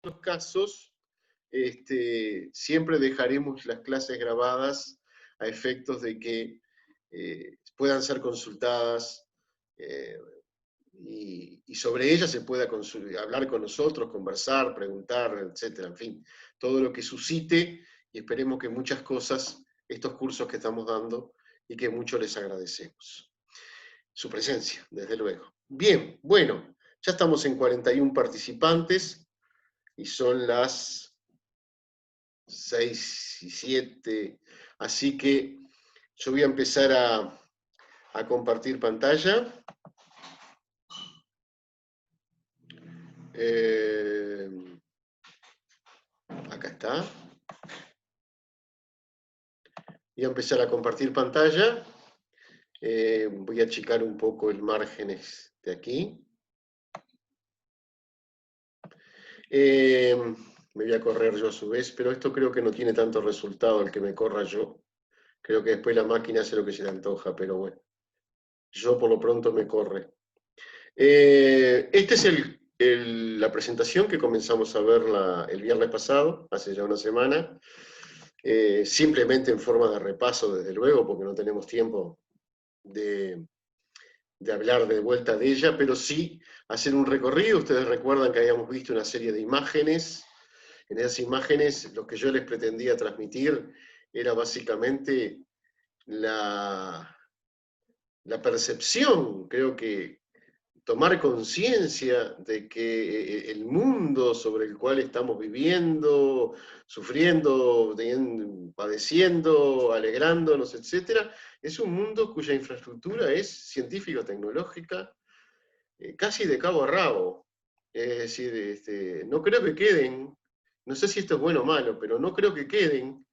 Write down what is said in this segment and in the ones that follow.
los casos, siempre dejaremos las clases grabadas a efectos de que puedan ser consultadas eh, y sobre ellas se pueda hablar con nosotros, conversar, preguntar, etcétera. En fin, todo lo que suscite y esperemos que muchas cosas, estos cursos que estamos dando y que mucho les agradecemos. Su presencia, desde luego. Bien, bueno, ya estamos en 41 participantes y son las 6:07, así que yo voy a empezar a compartir pantalla. Acá está. Voy a empezar a compartir pantalla. Voy a achicar un poco el márgenes de aquí. Me voy a correr yo a su vez, pero esto creo que no tiene tanto resultado el que me corra yo. Creo que después la máquina hace lo que se le antoja, pero bueno. Yo por lo pronto me corre. Esta es la presentación que comenzamos a ver el viernes pasado, hace ya una semana. Simplemente en forma de repaso, desde luego, porque no tenemos tiempo de hablar de vuelta de ella, pero sí hacer un recorrido. Ustedes recuerdan que habíamos visto una serie de imágenes. En esas imágenes lo que yo les pretendía transmitir era básicamente la percepción, creo que tomar conciencia de que el mundo sobre el cual estamos viviendo, sufriendo, padeciendo, alegrándonos, etc., es un mundo cuya infraestructura es científico-tecnológica casi de cabo a rabo. Es decir, no creo que queden, no sé si esto es bueno o malo, pero no creo que queden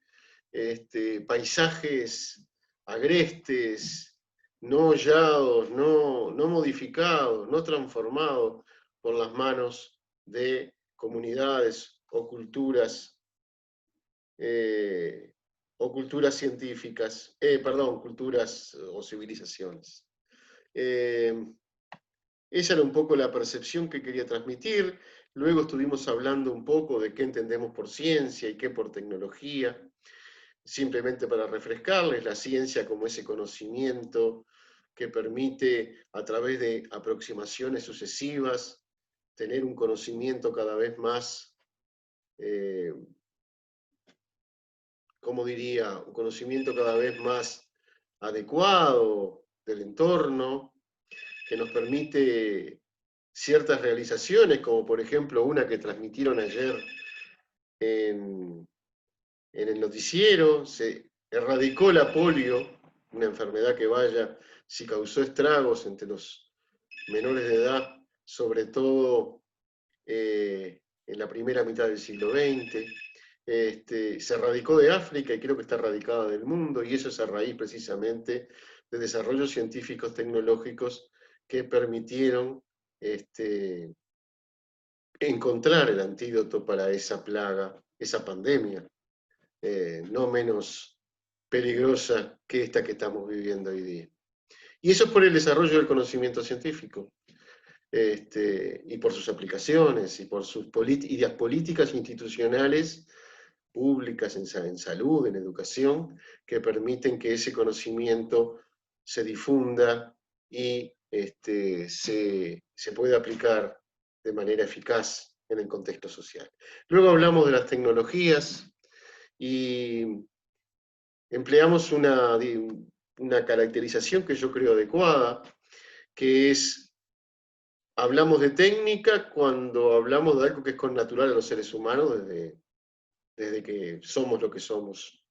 paisajes agrestes, no hollados, no modificados, no transformados por las manos de comunidades o culturas científicas, perdón, culturas o civilizaciones. Esa era un poco la percepción que quería transmitir. Luego estuvimos hablando un poco de qué entendemos por ciencia y qué por tecnología. Simplemente para refrescarles, la ciencia como ese conocimiento que permite, a través de aproximaciones sucesivas, tener un conocimiento cada vez más, ¿cómo diría? Un conocimiento cada vez más adecuado del entorno, que nos permite ciertas realizaciones, como por ejemplo una que transmitieron ayer en el noticiero. Se erradicó la polio, una enfermedad que vaya, si causó estragos entre los menores de edad, sobre todo en la primera mitad del siglo XX. Se erradicó de África y creo que está erradicada del mundo, y eso es a raíz precisamente de desarrollos científicos tecnológicos que permitieron encontrar el antídoto para esa plaga, esa pandemia, no menos peligrosa que esta que estamos viviendo hoy día. Y eso es por el desarrollo del conocimiento científico, y por sus aplicaciones, y por sus ideas políticas institucionales, públicas en salud, en educación, que permiten que ese conocimiento se difunda y se pueda aplicar de manera eficaz en el contexto social. Luego hablamos de las tecnologías y empleamos una caracterización que yo creo adecuada, que es, hablamos de técnica cuando hablamos de algo que es connatural a los seres humanos desde que somos lo que somos.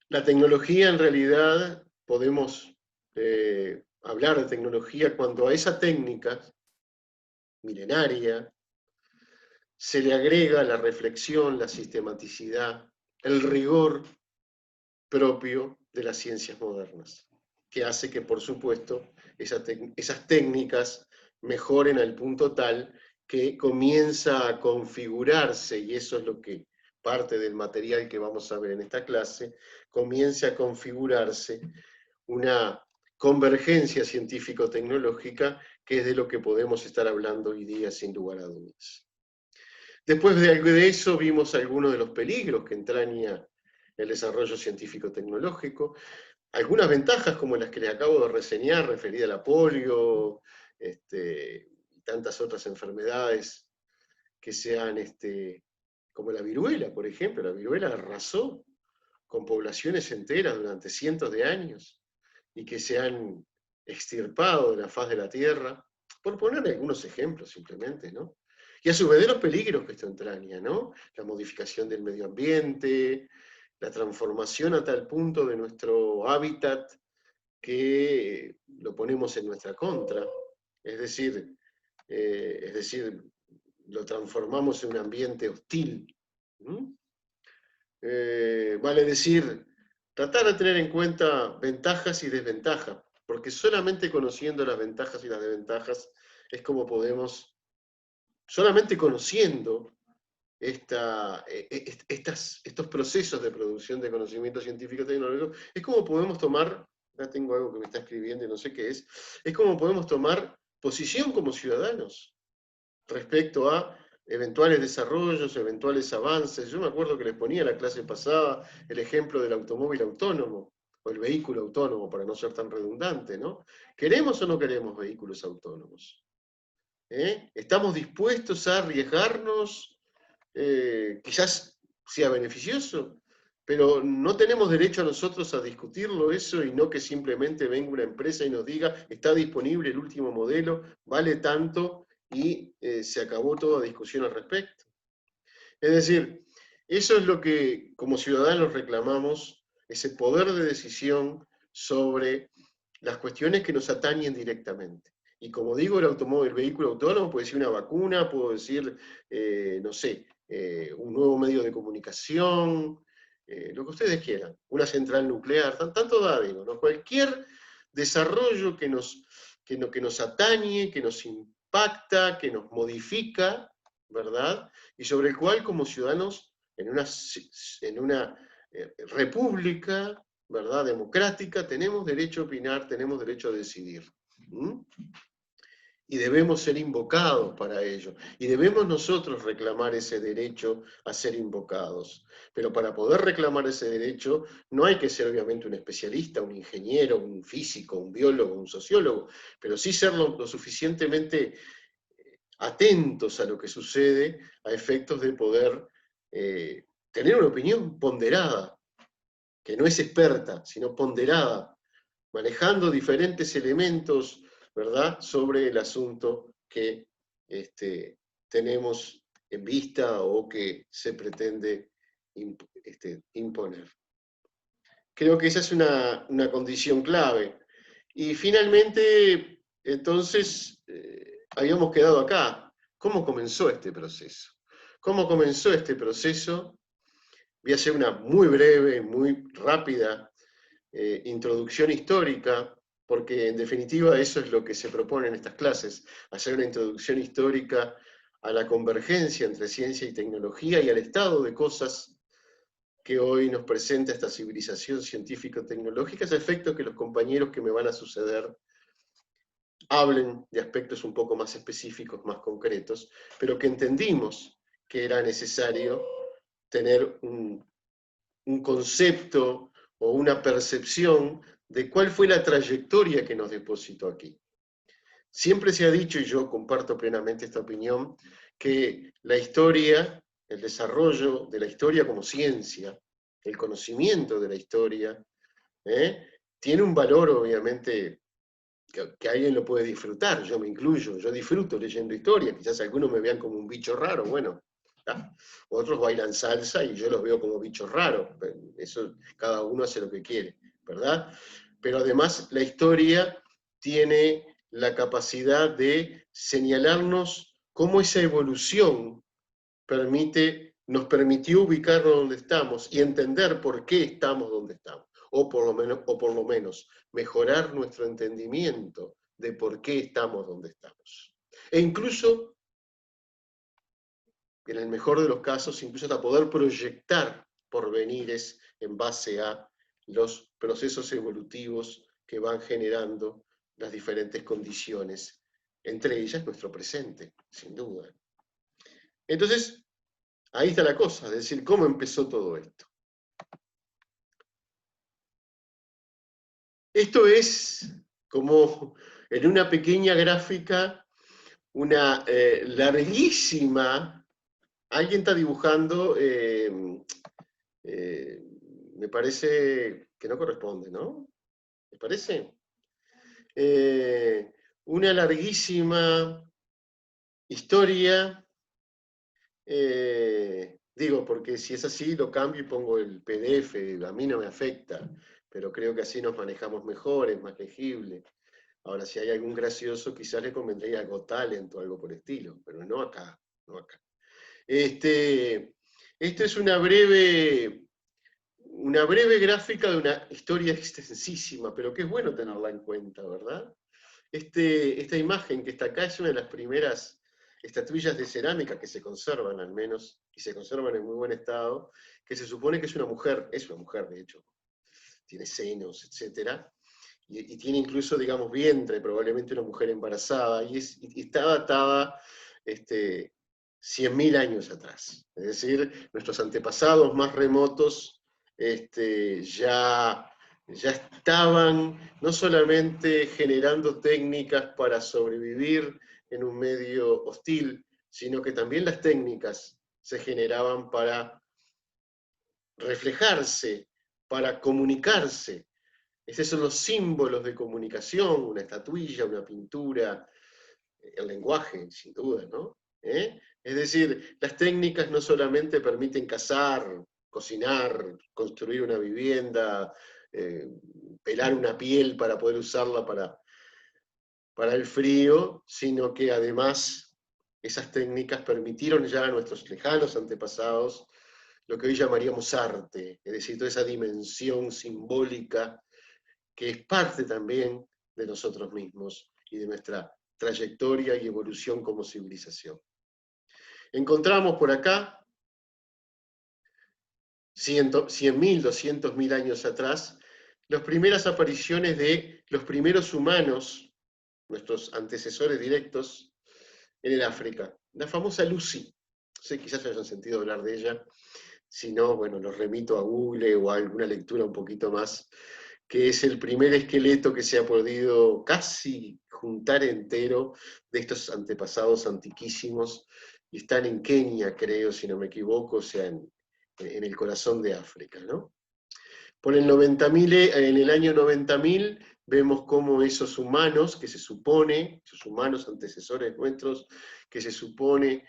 La tecnología, en realidad, podemos hablar de tecnología cuando a esa técnica milenaria se le agrega la reflexión, la sistematicidad, el rigor propio de las ciencias modernas, que hace que, por supuesto, esas técnicas mejoren al punto tal que comienza a configurarse, y eso es lo que parte del material que vamos a ver en esta clase, comienza a configurarse una convergencia científico-tecnológica, que es de lo que podemos estar hablando hoy día sin lugar a dudas. Después de eso vimos algunos de los peligros que entraña el desarrollo científico-tecnológico, algunas ventajas como las que les acabo de reseñar, referida a la polio, y tantas otras enfermedades que sean, como la viruela, por ejemplo. La viruela arrasó con poblaciones enteras durante cientos de años y que se han extirpado de la faz de la Tierra, por poner algunos ejemplos simplemente, ¿no? Y a su vez de los peligros que esto entraña, ¿no? La modificación del medio ambiente, la transformación a tal punto de nuestro hábitat que lo ponemos en nuestra contra, es decir, lo transformamos en un ambiente hostil. Vale decir, tratar de tener en cuenta ventajas y desventajas, porque solamente conociendo las ventajas y las desventajas es como podemos, solamente conociendo estos procesos de producción de conocimiento científico y tecnológico, es como podemos tomar, ya tengo algo que me está escribiendo y no sé qué es como podemos tomar posición como ciudadanos respecto a eventuales desarrollos, eventuales avances. Yo me acuerdo que les ponía en la clase pasada el ejemplo del automóvil autónomo, o el vehículo autónomo, para no ser tan redundante, ¿no? ¿Queremos o no queremos vehículos autónomos? ¿Estamos dispuestos a arriesgarnos? Quizás sea beneficioso, pero no tenemos derecho a nosotros a discutirlo eso y no que simplemente venga una empresa y nos diga, está disponible el último modelo, vale tanto y se acabó toda discusión al respecto. Es decir, eso es lo que como ciudadanos reclamamos, ese poder de decisión sobre las cuestiones que nos atañen directamente. Y como digo, el automóvil, el vehículo autónomo puede ser una vacuna, puedo decir, no sé, un nuevo medio de comunicación, lo que ustedes quieran, una central nuclear, tanto da, digo, ¿no? Cualquier desarrollo que nos atañe, que nos impacta, que nos modifica, ¿verdad? Y sobre el cual como ciudadanos en una república, ¿verdad?, democrática, tenemos derecho a opinar, tenemos derecho a decidir. ¿Mm? Y debemos ser invocados para ello. Y debemos nosotros reclamar ese derecho a ser invocados. Pero para poder reclamar ese derecho, no hay que ser obviamente un especialista, un ingeniero, un físico, un biólogo, un sociólogo, pero sí ser lo suficientemente atentos a lo que sucede a efectos de poder tener una opinión ponderada, que no es experta, sino ponderada, manejando diferentes elementos, ¿verdad?, sobre el asunto que tenemos en vista o que se pretende imponer. Creo que esa es una condición clave. Y finalmente, entonces, habíamos quedado acá. ¿Cómo comenzó este proceso? ¿Cómo comenzó este proceso? Voy a hacer una muy breve, muy rápida introducción histórica, porque en definitiva eso es lo que se propone en estas clases, hacer una introducción histórica a la convergencia entre ciencia y tecnología y al estado de cosas que hoy nos presenta esta civilización científico-tecnológica, a efecto que los compañeros que me van a suceder hablen de aspectos un poco más específicos, más concretos, pero que entendimos que era necesario tener un concepto o una percepción de cuál fue la trayectoria que nos depositó aquí. Siempre se ha dicho, y yo comparto plenamente esta opinión, que la historia, el desarrollo de la historia como ciencia, el conocimiento de la historia, tiene un valor obviamente que alguien lo puede disfrutar, yo me incluyo, yo disfruto leyendo historia, quizás algunos me vean como un bicho raro, bueno, otros bailan salsa y yo los veo como bichos raros, eso cada uno hace lo que quiere, ¿verdad? Pero además la historia tiene la capacidad de señalarnos cómo esa evolución nos permitió ubicarnos donde estamos y entender por qué estamos donde estamos, o por lo menos mejorar nuestro entendimiento de por qué estamos donde estamos. E incluso, en el mejor de los casos, incluso hasta poder proyectar porvenires en base a los procesos evolutivos que van generando las diferentes condiciones, entre ellas nuestro presente, sin duda. Entonces, ahí está la cosa, es decir, ¿cómo empezó todo esto? Esto es como en una pequeña gráfica, una larguísima, alguien está dibujando, me parece que no corresponde, ¿no? ¿Me parece? Una larguísima historia, digo, porque si es así, lo cambio y pongo el PDF, a mí no me afecta, pero creo que así nos manejamos mejor, es más legible. Ahora, si hay algún gracioso, quizás le convendría algo talent o algo por estilo, pero no acá, no acá. Esto es una breve gráfica de una historia extensísima, pero que es bueno tenerla en cuenta, ¿verdad? Esta imagen que está acá es una de las primeras estatuillas de cerámica que se conservan al menos, y se conservan en muy buen estado, que se supone que es una mujer de hecho, tiene senos, etc. Y tiene incluso, digamos, vientre, probablemente una mujer embarazada, y está datada 100.000 años atrás. Es decir, nuestros antepasados más remotos ya estaban no solamente generando técnicas para sobrevivir en un medio hostil, sino que también las técnicas se generaban para reflejarse, para comunicarse. Estos son los símbolos de comunicación, una estatuilla, una pintura, el lenguaje, sin duda, ¿no? Es decir, las técnicas no solamente permiten cazar, cocinar, construir una vivienda, pelar una piel para poder usarla para el frío, sino que además esas técnicas permitieron ya a nuestros lejanos antepasados lo que hoy llamaríamos arte, es decir, toda esa dimensión simbólica que es parte también de nosotros mismos y de nuestra trayectoria y evolución como civilización. Encontramos por acá 100.000, 200.000 años atrás, las primeras apariciones de los primeros humanos, nuestros antecesores directos, en el África. La famosa Lucy. No sé, quizás hayan sentido hablar de ella. Si no, bueno, los remito a Google o a alguna lectura un poquito más, que es el primer esqueleto que se ha podido casi juntar entero de estos antepasados antiquísimos, y están en Kenia, creo, si no me equivoco, o sea, en el corazón de África, ¿no? Por el 90.000, en el año 90.000, vemos cómo esos humanos, que se supone, esos humanos antecesores nuestros, que se supone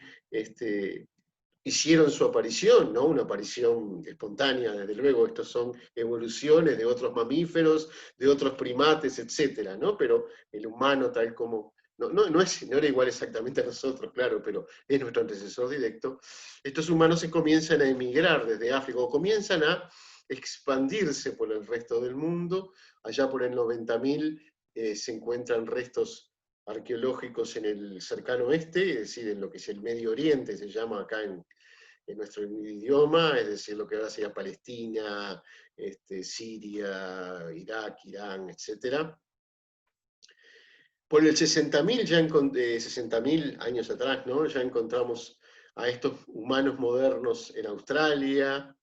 hicieron su aparición, ¿no? Una aparición espontánea, desde luego, estos son evoluciones de otros mamíferos, de otros primates, etcétera, ¿no? Pero el humano tal como, no era igual exactamente a nosotros, claro, pero es nuestro antecesor directo. Estos humanos se comienzan a emigrar desde África, o comienzan a expandirse por el resto del mundo. Allá por el 90.000 se encuentran restos arqueológicos en el cercano oeste, es decir, en lo que es el Medio Oriente, se llama acá en nuestro idioma, es decir, lo que ahora sería Palestina, Siria, Irak, Irán, etc. Por el 60.000, 60.000 años atrás, ¿no? Ya encontramos a estos humanos modernos en Australia.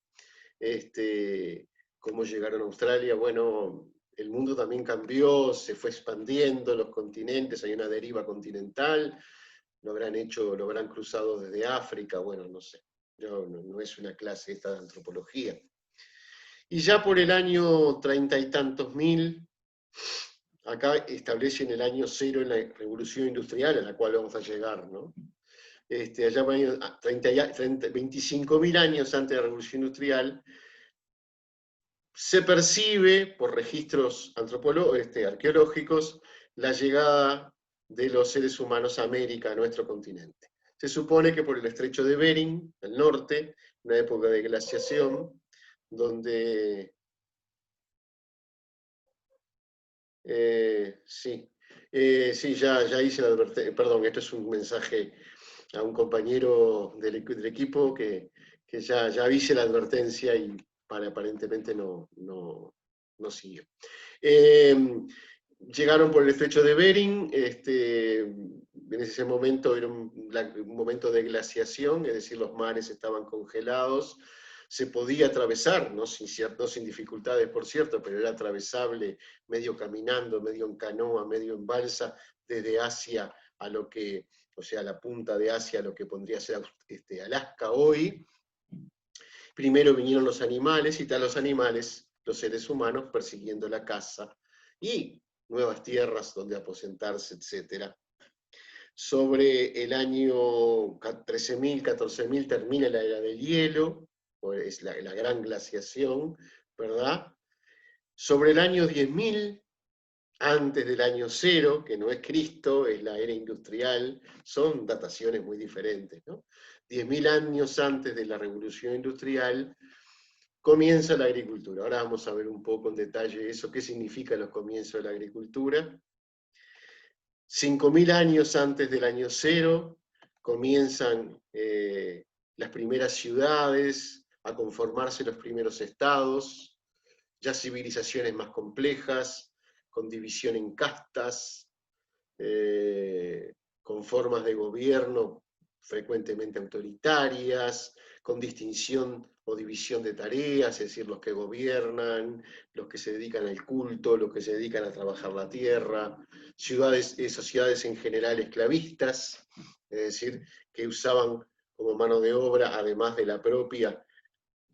¿Cómo llegaron a Australia? Bueno, el mundo también cambió, se fue expandiendo los continentes, hay una deriva continental, lo habrán cruzado desde África, bueno, no sé. No es una clase esta de antropología. Y ya por el año 30 y tantos mil, acá establecen el año cero en la revolución industrial, a la cual vamos a llegar, ¿no? Allá por el año 25.000 años antes de la revolución industrial, se percibe por registros arqueológicos la llegada de los seres humanos a América, a nuestro continente. Se supone que por el estrecho de Bering, al norte, una época de glaciación, donde... sí, sí, ya hice la advertencia, perdón, esto es un mensaje a un compañero del equipo que ya hice la advertencia y aparentemente no siguió. Llegaron por el estrecho de Bering, en ese momento era un momento de glaciación, es decir, los mares estaban congelados, se podía atravesar, no sin dificultades por cierto, pero era atravesable medio caminando, medio en canoa, medio en balsa, desde Asia a lo que, o sea, la punta de Asia a lo que pondría ser Alaska hoy. Primero vinieron los animales y tal los animales, los seres humanos persiguiendo la caza y nuevas tierras donde aposentarse, etc. Sobre el año 13.000, 14.000 termina la era del hielo, es la gran glaciación, ¿verdad? Sobre el año 10.000, antes del año cero, que no es Cristo, es la era industrial, son dataciones muy diferentes, ¿no? 10.000 años antes de la revolución industrial, comienza la agricultura. Ahora vamos a ver un poco en detalle eso, qué significa los comienzos de la agricultura. 5.000 años antes del año cero comienzan las primeras ciudades, a conformarse los primeros estados, ya civilizaciones más complejas, con división en castas, con formas de gobierno frecuentemente autoritarias, con distinción o división de tareas, es decir, los que gobiernan, los que se dedican al culto, los que se dedican a trabajar la tierra, sociedades en general esclavistas, es decir, que usaban como mano de obra, además de la propia,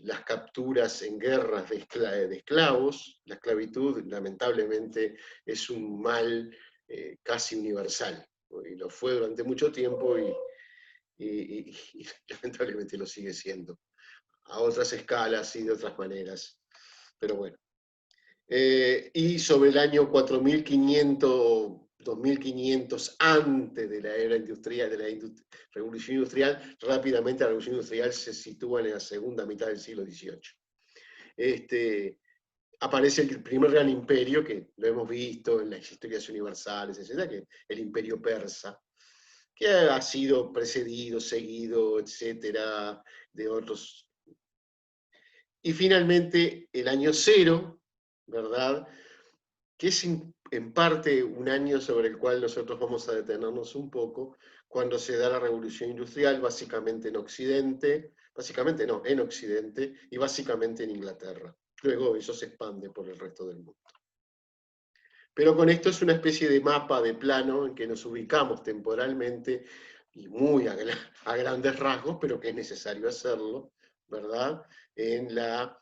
las capturas en guerras de esclavos. La esclavitud, lamentablemente, es un mal casi universal, y lo fue durante mucho tiempo y lamentablemente lo sigue siendo, a otras escalas y de otras maneras, pero bueno. Y sobre el año 4.500, 2.500 antes de la era industrial, de la revolución industrial, rápidamente la revolución industrial se sitúa en la segunda mitad del siglo XVIII. Aparece el primer gran imperio, que lo hemos visto en las historias universales, etc., que el imperio persa, que ha sido precedido, seguido, etcétera, de otros. Y finalmente el año cero, ¿verdad?, que es en parte un año sobre el cual nosotros vamos a detenernos un poco, cuando se da la revolución industrial, básicamente en Occidente, básicamente no, en Occidente, y básicamente en Inglaterra. Luego eso se expande por el resto del mundo. Pero con esto es una especie de mapa, de plano, en que nos ubicamos temporalmente, y muy a grandes rasgos, pero que es necesario hacerlo, ¿verdad?, en la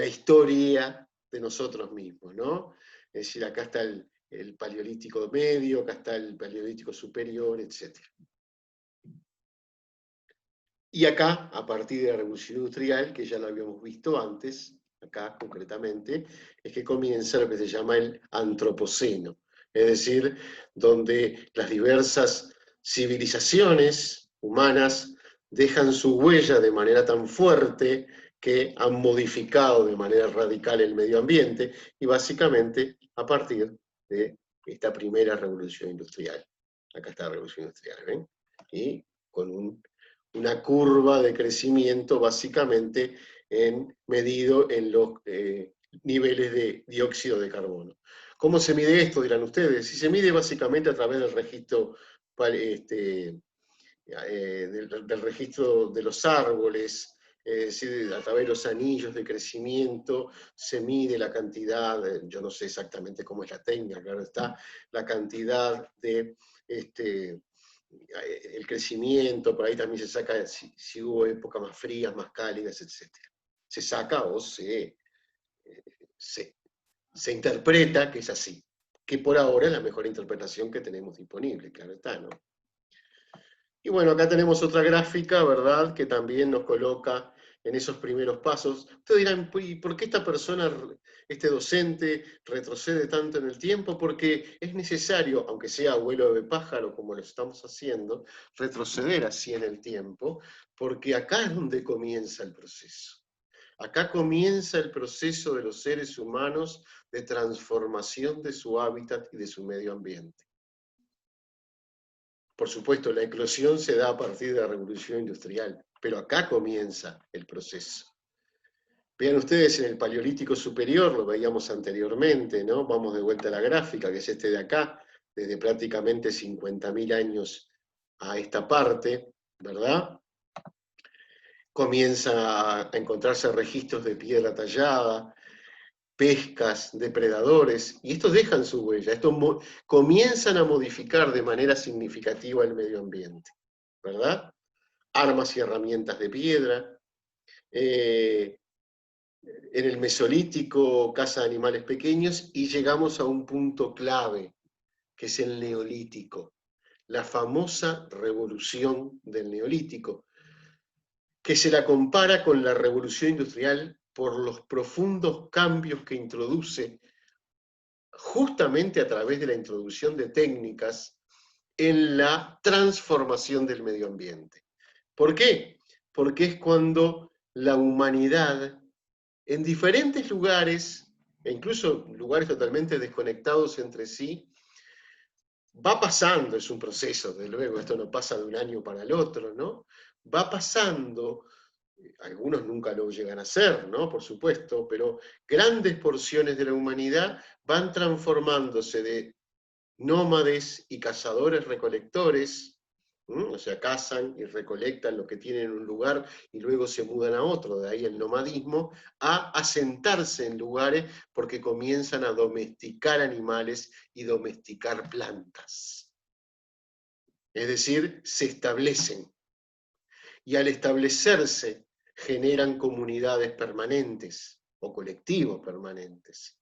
historia de nosotros mismos, ¿no? Es decir, acá está el Paleolítico medio, acá está el Paleolítico superior, etc. Y acá, a partir de la Revolución Industrial, que ya lo habíamos visto antes, acá concretamente, es que comienza lo que se llama el Antropoceno, es decir, donde las diversas civilizaciones humanas dejan su huella de manera tan fuerte que han modificado de manera radical el medio ambiente, y básicamente a partir de esta primera revolución industrial. Acá está la revolución industrial, ¿ven? Y con una curva de crecimiento básicamente medido en los niveles de dióxido de carbono. ¿Cómo se mide esto, dirán ustedes? Si se mide básicamente a través del registro del registro de los árboles, es decir, a través de los anillos de crecimiento, se mide la cantidad, yo no sé exactamente cómo es la técnica, claro está, la cantidad de el crecimiento, por ahí también se saca si hubo épocas más frías, más cálidas, etc. Se saca o se interpreta que es así, que por ahora es la mejor interpretación que tenemos disponible, claro está, ¿no? Y bueno, acá tenemos otra gráfica, ¿verdad?, que también nos coloca en esos primeros pasos. Ustedes dirán, ¿y por qué esta persona, este docente, retrocede tanto en el tiempo? Porque es necesario, aunque sea abuelo de pájaro, como lo estamos haciendo, retroceder así en el tiempo, porque acá es donde comienza el proceso. Acá comienza el proceso de los seres humanos de transformación de su hábitat y de su medio ambiente. Por supuesto, la eclosión se da a partir de la revolución industrial, pero acá comienza el proceso. Vean ustedes en el Paleolítico Superior, lo veíamos anteriormente, ¿no? Vamos de vuelta a la gráfica, que es este de acá, desde prácticamente 50.000 años a esta parte, ¿verdad? Comienza a encontrarse registros de piedra tallada, pescas, depredadores, y estos dejan su huella, estos comienzan a modificar de manera significativa el medio ambiente, ¿verdad? Armas y herramientas de piedra, en el Mesolítico, caza de animales pequeños, y llegamos a un punto clave, que es el Neolítico, la famosa revolución del Neolítico, que se la compara con la revolución industrial por los profundos cambios que introduce justamente a través de la introducción de técnicas en la transformación del medio ambiente. ¿Por qué? Porque es cuando la humanidad, en diferentes lugares, e incluso lugares totalmente desconectados entre sí, va pasando, es un proceso, desde luego, esto no pasa de un año para el otro, ¿no? Va pasando, algunos nunca lo llegan a hacer, ¿no? Por supuesto, pero grandes porciones de la humanidad van transformándose de nómades y cazadores-recolectores, o sea, cazan y recolectan lo que tienen en un lugar y luego se mudan a otro, de ahí el nomadismo, a asentarse en lugares porque comienzan a domesticar animales y domesticar plantas. Es decir, se establecen. Y al establecerse, generan comunidades permanentes o colectivos permanentes,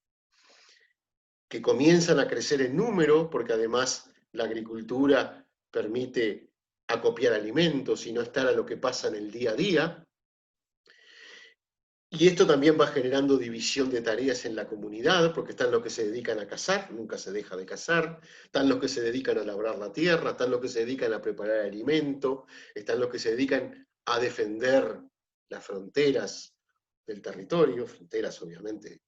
que comienzan a crecer en número, porque además la agricultura permite acopiar alimentos y no estar a lo que pasa en el día a día. Y esto también va generando división de tareas en la comunidad, porque están los que se dedican a cazar, nunca se deja de cazar, están los que se dedican a labrar la tierra, están los que se dedican a preparar alimento, están los que se dedican a defender las fronteras del territorio, fronteras obviamente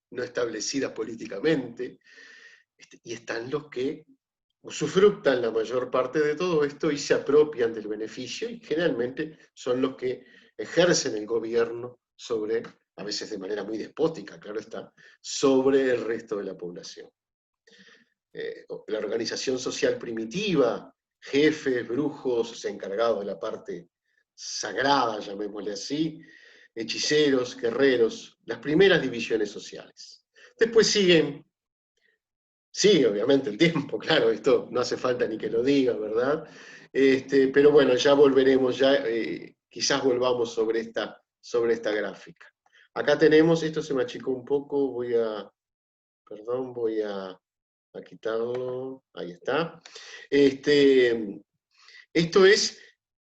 no establecidas políticamente, y están los que usufructan la mayor parte de todo esto y se apropian del beneficio, y generalmente son los que ejercen el gobierno sobre, a veces de manera muy despótica, claro está, sobre el resto de la población. La organización social primitiva, jefes, brujos, encargados de la parte sagrada, llamémosle así, hechiceros, guerreros, las primeras divisiones sociales. Después siguen. Sí, obviamente el tiempo, claro, esto no hace falta ni que lo diga, ¿verdad? Pero bueno, ya volveremos, quizás volvamos sobre esta gráfica. Acá tenemos, esto se me achicó un poco, perdón, voy a quitarlo, ahí está. Esto es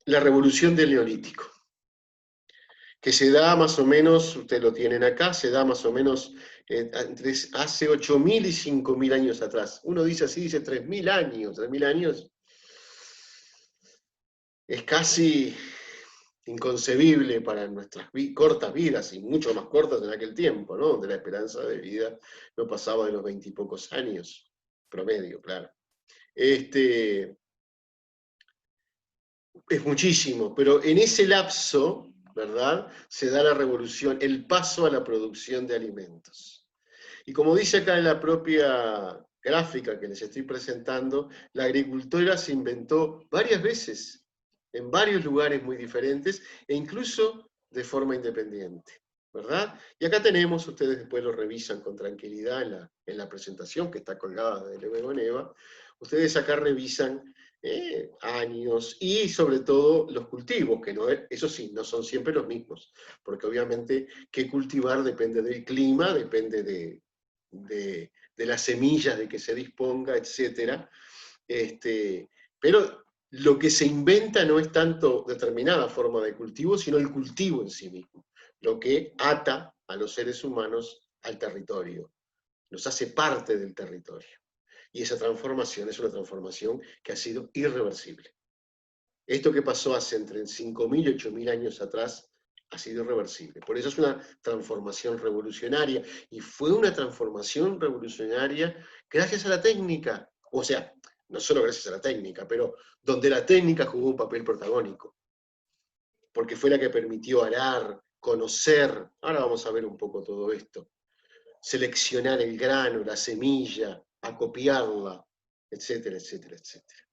la revolución del Neolítico, que se da más o menos, ustedes lo tienen acá, se da más o menos hace 8.000 y 5.000 años atrás. Uno dice así, dice 3.000 años, 3.000 años. Es casi inconcebible para nuestras cortas vidas, y mucho más cortas en aquel tiempo, ¿no? Donde la esperanza de vida no pasaba de los 20 y pocos años, promedio, claro. Es muchísimo, pero en ese lapso, ¿verdad?, se da la revolución, el paso a la producción de alimentos. Y como dice acá en la propia gráfica que les estoy presentando, la agricultura se inventó varias veces, en varios lugares muy diferentes, e incluso de forma independiente, ¿verdad? Y acá tenemos, ustedes después lo revisan con tranquilidad en la presentación, que está colgada de luego en EVA, ustedes acá revisan años y sobre todo los cultivos, que no, eso sí, no son siempre los mismos, porque obviamente qué cultivar depende del clima, depende de las semillas de que se disponga, etc. Pero lo que se inventa no es tanto determinada forma de cultivo, sino el cultivo en sí mismo, lo que ata a los seres humanos al territorio, los hace parte del territorio. Y esa transformación es una transformación que ha sido irreversible. Esto que pasó hace entre 5.000 y 8.000 años atrás ha sido irreversible. Por eso es una transformación revolucionaria. Y fue una transformación revolucionaria gracias a la técnica. O sea, no solo gracias a la técnica, pero donde la técnica jugó un papel protagónico. Porque fue la que permitió arar, conocer, ahora vamos a ver un poco todo esto, seleccionar el grano, la semilla, acopiarla, etcétera, etcétera, etcétera.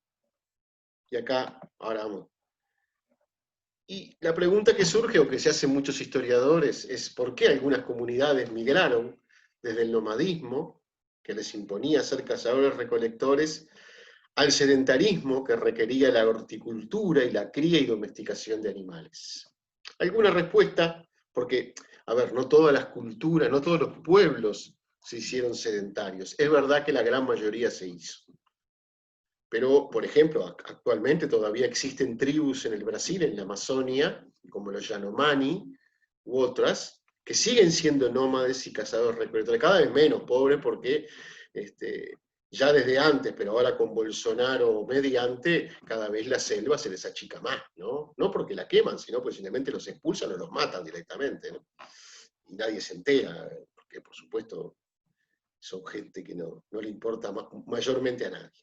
Y acá, ahora vamos. Y la pregunta que surge, o que se hacen muchos historiadores, es ¿por qué algunas comunidades migraron desde el nomadismo, que les imponía ser cazadores-recolectores, al sedentarismo que requería la horticultura y la cría y domesticación de animales? ¿Alguna respuesta? Porque, a ver, no todas las culturas, no todos los pueblos se hicieron sedentarios. Es verdad que la gran mayoría se hizo. Pero, por ejemplo, actualmente todavía existen tribus en el Brasil, en la Amazonia, como los Yanomami u otras, que siguen siendo nómades y cazadores-recolectores, cada vez menos, pobre, porque ya desde antes, pero ahora con Bolsonaro mediante, cada vez la selva se les achica más, ¿no? No porque la queman, sino porque simplemente los expulsan o los matan directamente, ¿no? Y nadie se entera, porque por supuesto son gente que no le importa mayormente a nadie.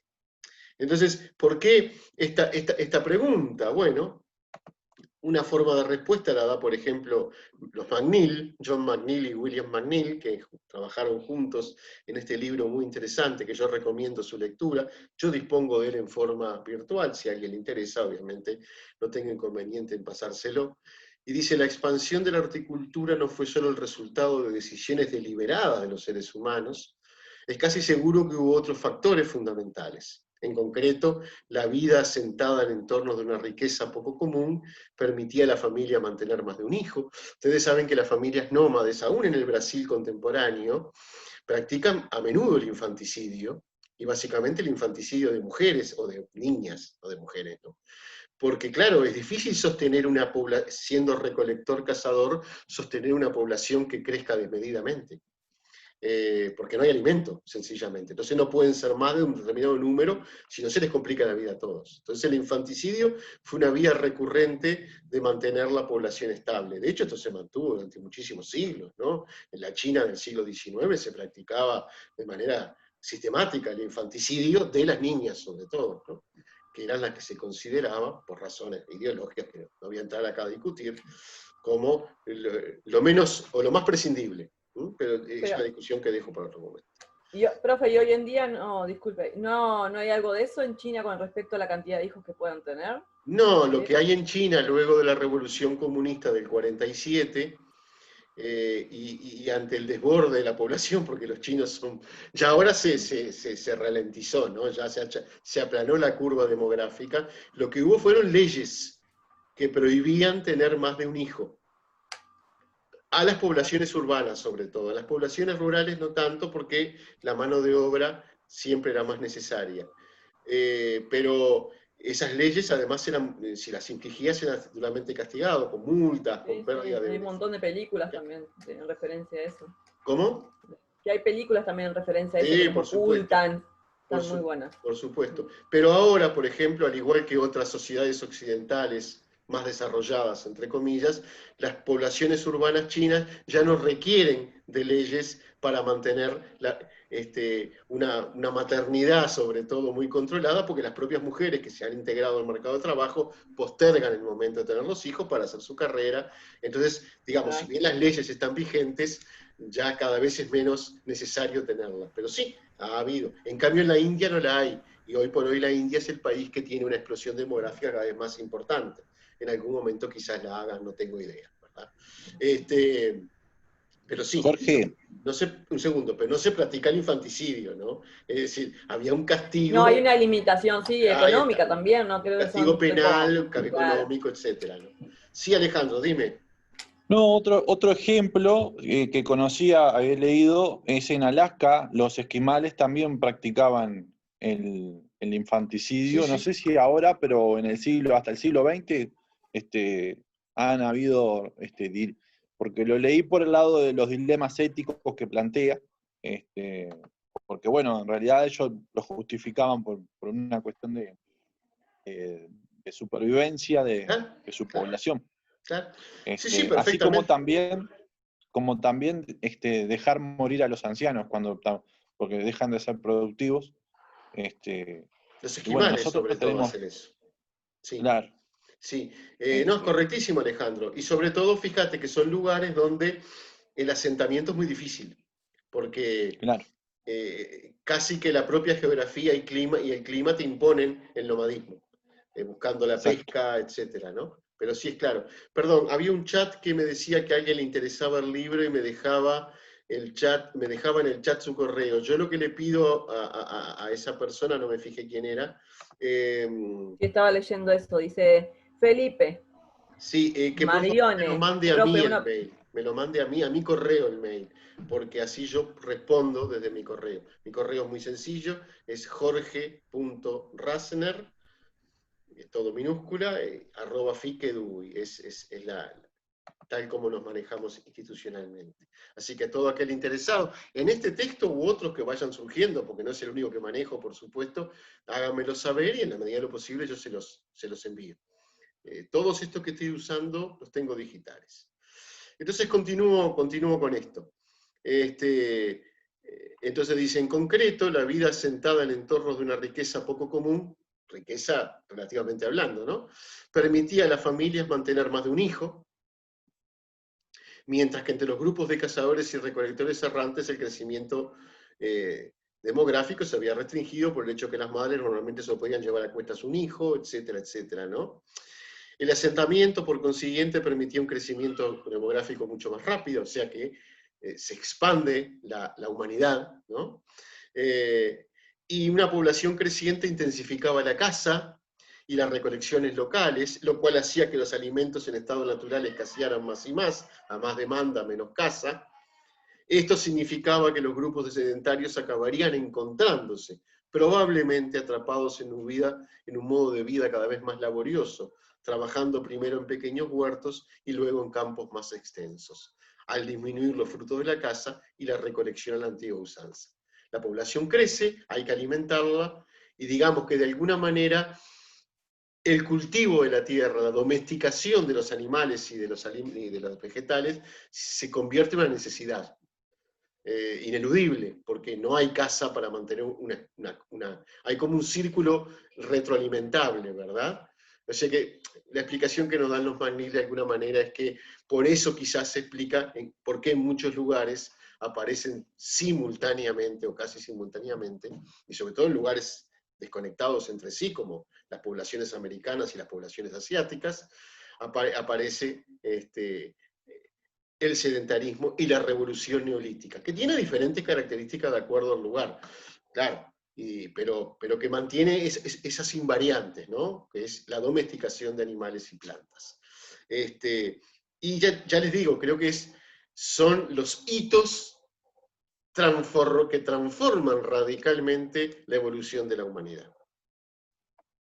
Entonces, ¿por qué esta pregunta? Bueno, una forma de respuesta la da, por ejemplo, los McNeill, John McNeill y William McNeill, que trabajaron juntos en este libro muy interesante, que yo recomiendo su lectura. Yo dispongo de él en forma virtual, si a alguien le interesa, obviamente no tenga inconveniente en pasárselo. Y dice, la expansión de la horticultura no fue solo el resultado de decisiones deliberadas de los seres humanos, es casi seguro que hubo otros factores fundamentales. En concreto, la vida asentada en entornos de una riqueza poco común permitía a la familia mantener más de un hijo. Ustedes saben que las familias nómades, aún en el Brasil contemporáneo, practican a menudo el infanticidio, y básicamente el infanticidio de mujeres, o de niñas, o de mujeres, ¿no? Porque claro, es difícil sostener una población, siendo recolector-cazador, sostener una población que crezca desmedidamente. Porque no hay alimento, sencillamente. Entonces no pueden ser más de un determinado número, si no se les complica la vida a todos. Entonces el infanticidio fue una vía recurrente de mantener la población estable. De hecho, esto se mantuvo durante muchísimos siglos, ¿no? En la China del siglo XIX se practicaba de manera sistemática el infanticidio de las niñas, sobre todo, ¿no? Que eran las que se consideraba, por razones ideológicas que no voy a entrar acá a discutir, como lo menos o lo más prescindible. Pero es una discusión que dejo para otro momento. Profe, y hoy en día, no, disculpe, ¿no hay algo de eso en China con respecto a la cantidad de hijos que puedan tener? No, lo que hay en China luego de la Revolución Comunista del 47, y ante el desborde de la población, porque los chinos son... Ya ahora se ralentizó, ¿no? Ya se aplanó la curva demográfica. Lo que hubo fueron leyes que prohibían tener más de un hijo. A las poblaciones urbanas, sobre todo. A las poblaciones rurales no tanto, porque la mano de obra siempre era más necesaria. Pero esas leyes, además, eran, si las infligías, eran duramente castigado, con multas, con pérdida de... Hay un montón de películas también en referencia a eso. ¿Cómo? Que hay películas también en referencia a eso, Sí, que por los supuesto. ocultan. Están muy buenas. Por supuesto. Pero ahora, por ejemplo, al igual que otras sociedades occidentales más desarrolladas, entre comillas, las poblaciones urbanas chinas ya no requieren de leyes para mantener una maternidad, sobre todo, muy controlada, porque las propias mujeres que se han integrado al mercado de trabajo postergan el momento de tener los hijos para hacer su carrera. Entonces, digamos, si bien las leyes están vigentes, ya cada vez es menos necesario tenerlas. Pero sí, ha habido. En cambio, en la India no la hay. Y hoy por hoy la India es el país que tiene una explosión demográfica cada vez más importante. En algún momento quizás la hagan, no tengo idea, ¿verdad? Pero sí, Jorge. no un segundo, pero no se practica el infanticidio, ¿no? Es decir, había un castigo. No, hay una limitación, sí, económica también, ¿no? Creo castigo que son penal, como, económico, etcétera, ¿no? Sí, Alejandro, dime. No, otro ejemplo que conocía, había leído, es en Alaska, los esquimales también practicaban el infanticidio. Sí, No sí. sé si ahora, pero hasta el siglo XX, han habido, porque lo leí por el lado de los dilemas éticos que plantea, porque bueno, en realidad ellos lo justificaban por una cuestión de supervivencia de su población. Claro. Sí, sí, perfectamente. Así como también dejar morir a los ancianos porque dejan de ser productivos. Los esquimales, bueno, nosotros sobre todo, tenemos, hacen eso. Sí. claro, Sí, no, es correctísimo, Alejandro. Y sobre todo, fíjate que son lugares donde el asentamiento es muy difícil, porque Claro, casi que la propia geografía y el clima te imponen el nomadismo, buscando la exacto. pesca, etcétera, ¿no? Pero sí es claro. Perdón, había un chat que me decía que a alguien le interesaba el libro y me dejaba me dejaba en el chat su correo. Yo lo que le pido a esa persona, no me fijé quién era, Y estaba leyendo esto, dice Felipe, sí, que por favor me lo Marione, mande a profe, mí el una... mail, me lo mande a mi correo el mail, porque así yo respondo desde mi correo. Mi correo es muy sencillo, es jorge.rasner, es todo minúscula, @fiquedu, tal como nos manejamos institucionalmente. Así que a todo aquel interesado en este texto u otros que vayan surgiendo, porque no es el único que manejo, por supuesto, háganmelo saber y en la medida de lo posible yo se los envío. Todos estos que estoy usando los tengo digitales. Entonces continúo con esto. Entonces dice, en concreto, la vida asentada en entornos de una riqueza poco común, riqueza relativamente hablando, ¿no? Permitía a las familias mantener más de un hijo, mientras que entre los grupos de cazadores y recolectores errantes el crecimiento demográfico se había restringido por el hecho que las madres normalmente solo podían llevar a cuestas un hijo, etcétera, etcétera, ¿no? El asentamiento, por consiguiente, permitía un crecimiento demográfico mucho más rápido, o sea que se expande la humanidad, ¿no? Y una población creciente intensificaba la caza y las recolecciones locales, lo cual hacía que los alimentos en estado natural escasearan más y más, a más demanda, menos caza. Esto significaba que los grupos de sedentarios acabarían encontrándose, probablemente atrapados en un modo de vida cada vez más laborioso, trabajando primero en pequeños huertos y luego en campos más extensos, al disminuir los frutos de la caza y la recolección a la antigua usanza. La población crece, hay que alimentarla, y digamos que de alguna manera el cultivo de la tierra, la domesticación de los animales y de los vegetales se convierte en una necesidad. Ineludible, porque no hay casa para mantener hay como un círculo retroalimentable, ¿verdad? O sea que la explicación que nos dan los McNeil de alguna manera es que por eso quizás se explica por qué en muchos lugares aparecen simultáneamente o casi simultáneamente, y sobre todo en lugares desconectados entre sí, como las poblaciones americanas y las poblaciones asiáticas, aparece el sedentarismo y la revolución neolítica, que tiene diferentes características de acuerdo al lugar, claro, pero que mantiene esas invariantes, ¿no? Que es la domesticación de animales y plantas. Y ya les digo, creo que son los hitos que transforman radicalmente la evolución de la humanidad,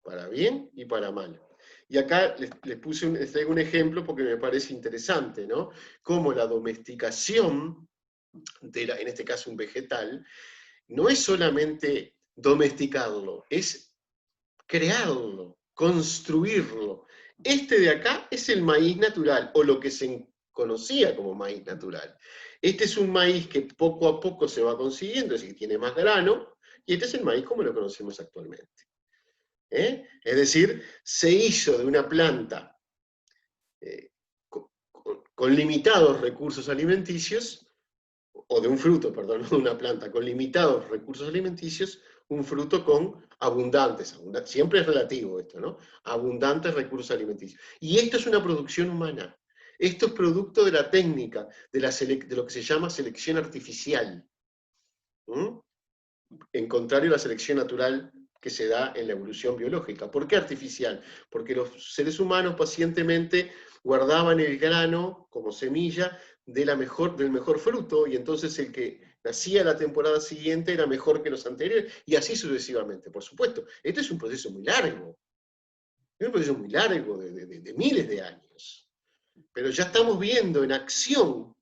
para bien y para mal. Y acá les traigo un ejemplo porque me parece interesante, ¿no? Cómo la domesticación, en este caso un vegetal, no es solamente domesticarlo, es crearlo, construirlo. Este de acá es el maíz natural, o lo que se conocía como maíz natural. Este es un maíz que poco a poco se va consiguiendo, es decir, tiene más grano, y este es el maíz como lo conocemos actualmente. Es decir, se hizo de una planta con limitados recursos alimenticios, o de un fruto, perdón, no de una planta, con limitados recursos alimenticios, un fruto con siempre es relativo esto, ¿no? Abundantes recursos alimenticios. Y esto es una producción humana. Esto es producto de la técnica, de lo que se llama selección artificial. En contrario a la selección natural que se da en la evolución biológica. ¿Por qué artificial? Porque los seres humanos pacientemente guardaban el grano como semilla del mejor fruto, y entonces el que nacía la temporada siguiente era mejor que los anteriores, y así sucesivamente. Por supuesto, este es un proceso muy largo, de miles de años. Pero ya estamos viendo en acción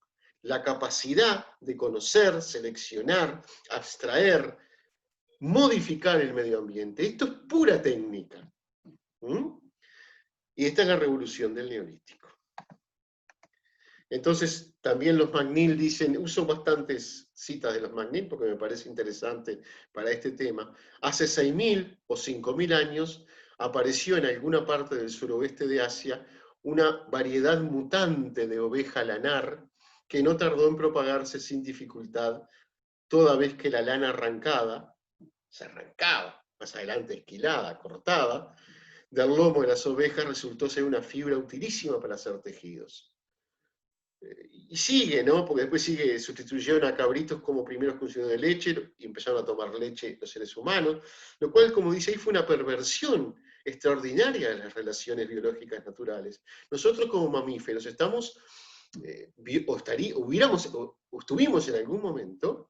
la capacidad de conocer, seleccionar, abstraer, modificar el medio ambiente. Esto es pura técnica. Y esta es la revolución del neolítico. Entonces, también los McNeil dicen, uso bastantes citas de los McNeil porque me parece interesante para este tema, hace 6.000 o 5.000 años apareció en alguna parte del suroeste de Asia una variedad mutante de oveja lanar que no tardó en propagarse sin dificultad, toda vez que la lana arrancada, se arrancaba, más adelante esquilada, cortada, del lomo de las ovejas resultó ser una fibra utilísima para hacer tejidos. Y sigue, ¿no? Porque después sustituyeron a cabritos como primeros consumidores de leche y empezaron a tomar leche los seres humanos, lo cual, como dice ahí, fue una perversión extraordinaria de las relaciones biológicas naturales. Nosotros como mamíferos estamos, estuvimos en algún momento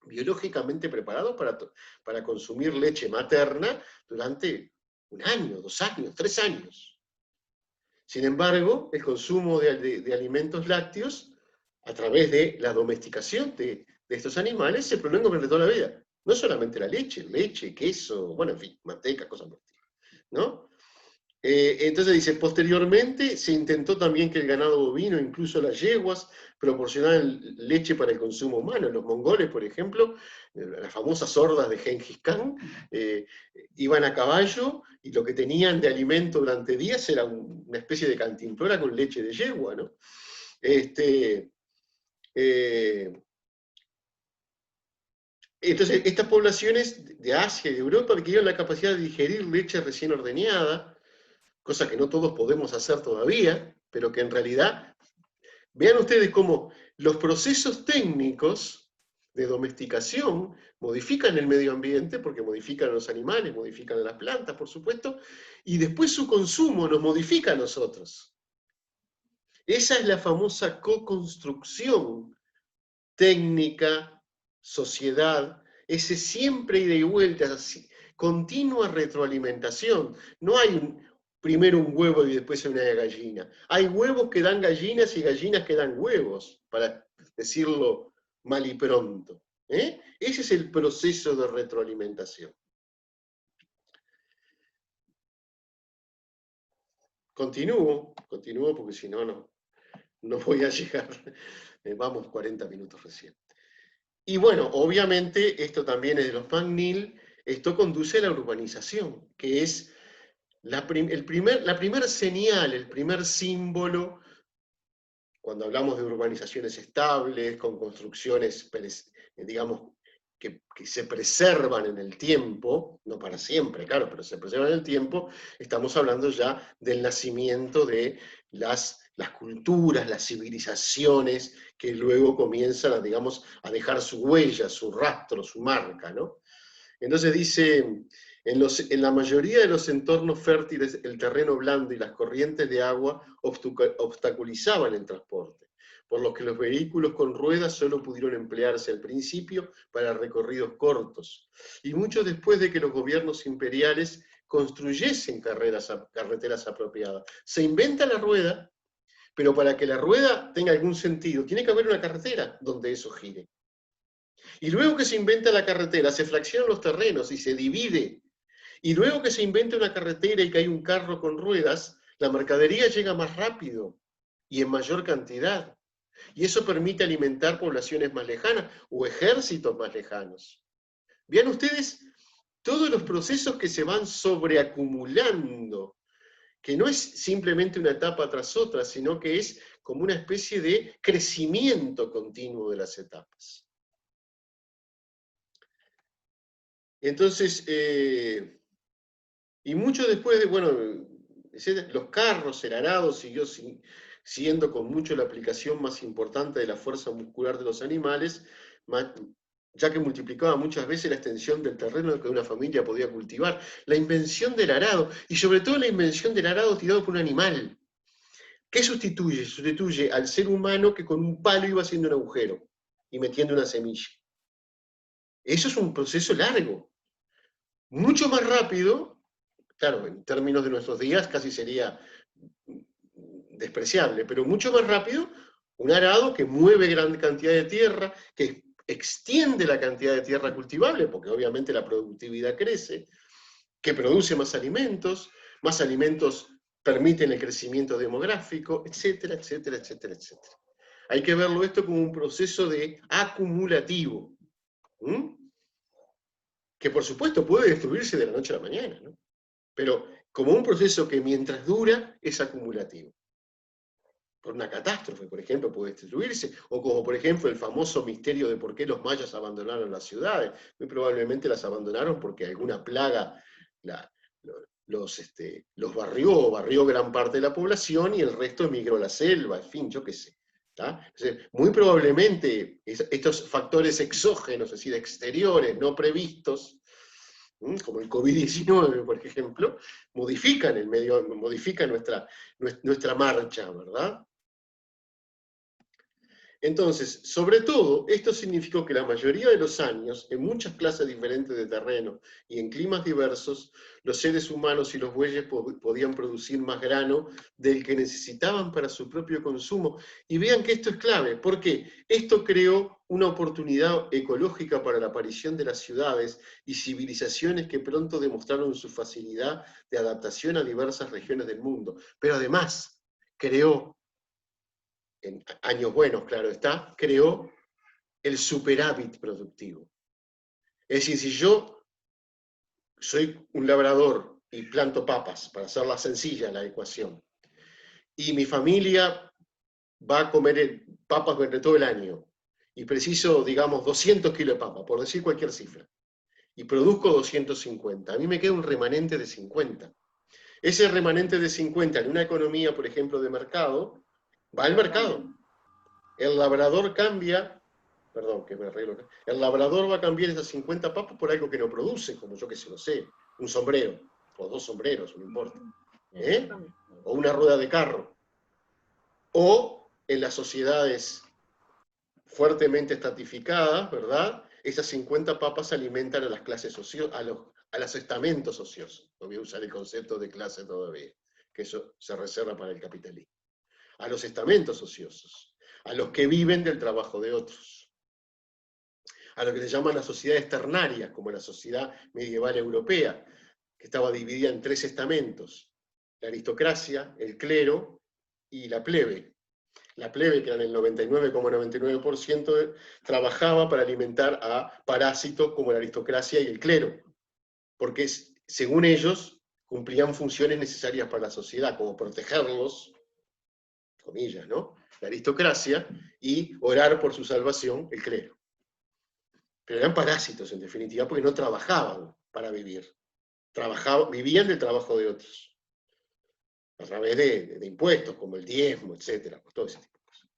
biológicamente preparados para consumir leche materna durante 1 año, 2 años, 3 años. Sin embargo, el consumo de alimentos lácteos, a través de la domesticación de estos animales, se prolonga durante toda la vida. No solamente la leche, queso, bueno, en fin, manteca, cosas por el estilo, ¿no? Entonces dice, posteriormente se intentó también que el ganado bovino, incluso las yeguas, proporcionaran leche para el consumo humano. Los mongoles, por ejemplo, las famosas hordas de Gengis Khan, iban a caballo y lo que tenían de alimento durante días era una especie de cantimplora con leche de yegua, ¿no? Entonces, estas poblaciones de Asia y de Europa adquirieron la capacidad de digerir leche recién ordeñada, cosa que no todos podemos hacer todavía, pero que en realidad, vean ustedes cómo los procesos técnicos de domesticación modifican el medio ambiente, porque modifican a los animales, modifican a las plantas, por supuesto, y después su consumo nos modifica a nosotros. Esa es la famosa co-construcción técnica, sociedad, ese siempre ida y vuelta, continua retroalimentación. No hay primero un huevo y después una gallina. Hay huevos que dan gallinas y gallinas que dan huevos, para decirlo mal y pronto. Ese es el proceso de retroalimentación. Continúo porque si no, no voy a llegar. Vamos 40 minutos recién. Y bueno, obviamente, esto también es de los McNeill, esto conduce a la urbanización, que es la primera señal, el primer símbolo, cuando hablamos de urbanizaciones estables, con construcciones, digamos, que se preservan en el tiempo, no para siempre, claro, pero se preservan en el tiempo, estamos hablando ya del nacimiento de las culturas, las civilizaciones, que luego comienzan a, digamos, a dejar su huella, su rastro, su marca, ¿no? Entonces dice, en la mayoría de los entornos fértiles, el terreno blando y las corrientes de agua obstaculizaban el transporte, por lo que los vehículos con ruedas solo pudieron emplearse al principio para recorridos cortos, y mucho después de que los gobiernos imperiales construyesen carreteras apropiadas. Se inventa la rueda, pero para que la rueda tenga algún sentido, tiene que haber una carretera donde eso gire. Y luego que se inventa la carretera, se fraccionan los terrenos y se divide. Y luego que se inventa una carretera y que hay un carro con ruedas, la mercadería llega más rápido y en mayor cantidad. Y eso permite alimentar poblaciones más lejanas o ejércitos más lejanos. Vean ustedes todos los procesos que se van sobreacumulando, que no es simplemente una etapa tras otra, sino que es como una especie de crecimiento continuo de las etapas. Entonces, y mucho después de, bueno, los carros, el arado siguió siendo con mucho la aplicación más importante de la fuerza muscular de los animales, ya que multiplicaba muchas veces la extensión del terreno que una familia podía cultivar. La invención del arado, y sobre todo la invención del arado tirado por un animal. ¿Qué sustituye? Sustituye al ser humano que con un palo iba haciendo un agujero y metiendo una semilla. Eso es un proceso largo. Mucho más rápido, claro, en términos de nuestros días casi sería despreciable, pero mucho más rápido, un arado que mueve gran cantidad de tierra, que extiende la cantidad de tierra cultivable, porque obviamente la productividad crece, que produce más alimentos permiten el crecimiento demográfico, etcétera, etcétera, etcétera, etcétera. Hay que verlo esto como un proceso de acumulativo, que por supuesto puede destruirse de la noche a la mañana, ¿no? Pero como un proceso que mientras dura es acumulativo. Por una catástrofe, por ejemplo, puede destruirse, o como por ejemplo el famoso misterio de por qué los mayas abandonaron las ciudades. Muy probablemente las abandonaron porque alguna plaga los barrió gran parte de la población y el resto emigró a la selva, en fin, yo qué sé. Entonces, muy probablemente estos factores exógenos, es decir, exteriores, no previstos, como el COVID-19, por ejemplo, modifican el medio, modifican nuestra marcha, ¿verdad? Entonces, sobre todo, esto significó que la mayoría de los años, en muchas clases diferentes de terreno y en climas diversos, los seres humanos y los bueyes podían producir más grano del que necesitaban para su propio consumo. Y vean que esto es clave, porque esto creó una oportunidad ecológica para la aparición de las ciudades y civilizaciones que pronto demostraron su facilidad de adaptación a diversas regiones del mundo. Pero además, creó, en años buenos, claro está, creó el superávit productivo. Es decir, si yo soy un labrador y planto papas, para hacerla sencilla la ecuación, y mi familia va a comer papas durante todo el año, y preciso, digamos, 200 kilos de papa, por decir cualquier cifra, y produzco 250, a mí me queda un remanente de 50. Ese remanente de 50 en una economía, por ejemplo, de mercado, va al mercado. El labrador cambia, perdón, que me arreglo acá, el labrador va a cambiar esas 50 papas por algo que no produce, como yo que sé, no sé, un sombrero, o 2 sombreros, no importa, o una rueda de carro. O en las sociedades fuertemente estratificadas, ¿verdad? Esas 50 papas alimentan a las clases a los estamentos ociosos. No voy a usar el concepto de clase todavía, que eso se reserva para el capitalismo. A los estamentos ociosos, a los que viven del trabajo de otros, a lo que se llaman las sociedades ternarias, como la sociedad medieval europea, que estaba dividida en 3 estamentos: la aristocracia, el clero y la plebe. La plebe, que era el 99,99%, trabajaba para alimentar a parásitos como la aristocracia y el clero, porque según ellos cumplían funciones necesarias para la sociedad, como protegerlos, comillas, ¿no?, la aristocracia, y orar por su salvación, el clero. Pero eran parásitos, en definitiva, porque no trabajaban para vivir. Vivían del trabajo de otros, a través de impuestos, como el diezmo, etcétera, pues todo ese tipo de cosas.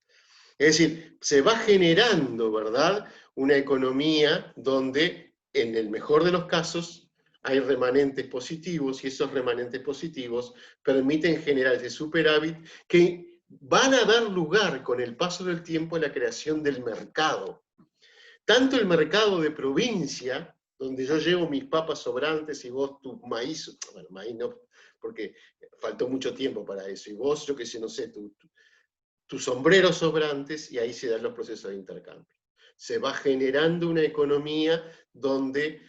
Es decir, se va generando, ¿verdad?, una economía donde, en el mejor de los casos, hay remanentes positivos, y esos remanentes positivos permiten generar ese superávit que van a dar lugar con el paso del tiempo a la creación del mercado. Tanto el mercado de provincia, donde yo llevo mis papas sobrantes y vos tu maíz, bueno, maíz no, porque faltó mucho tiempo para eso, y vos, yo qué sé, no sé, tus sombreros sobrantes, y ahí se dan los procesos de intercambio. Se va generando una economía donde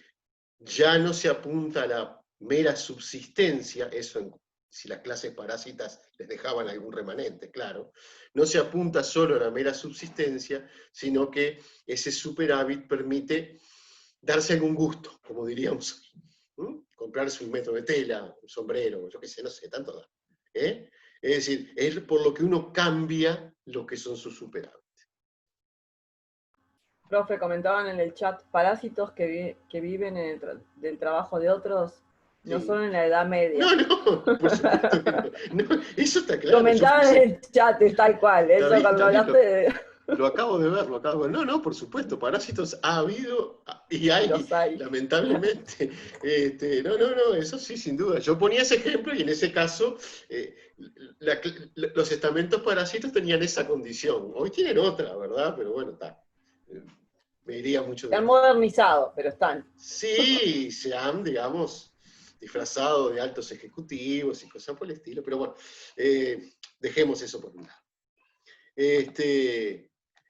ya no se apunta a la mera subsistencia, eso si las clases parásitas les dejaban algún remanente, claro, no se apunta solo a la mera subsistencia, sino que ese superávit permite darse algún gusto, como diríamos hoy. Comprarse un metro de tela, un sombrero, yo qué sé, no sé, tanto da. Es decir, es por lo que uno cambia lo que son sus superávit. Profe, comentaban en el chat, parásitos que viven del trabajo de otros, no Sí. solo en la Edad Media. No, por supuesto que no. No, eso está claro. Comentaban en el chat, es tal cual. Eso cuando hablaste de... Lo acabo de ver, lo acabo de ver. No, por supuesto, parásitos ha habido y hay, Los hay. lamentablemente. No, eso sí, sin duda. Yo ponía ese ejemplo y en ese caso los estamentos parásitos tenían esa condición. Hoy tienen otra, ¿verdad? Pero bueno, está. Me iría mucho de... Se han modernizado, pero están. Sí, se han, digamos, disfrazado de altos ejecutivos y cosas por el estilo, pero bueno, dejemos eso por un lado.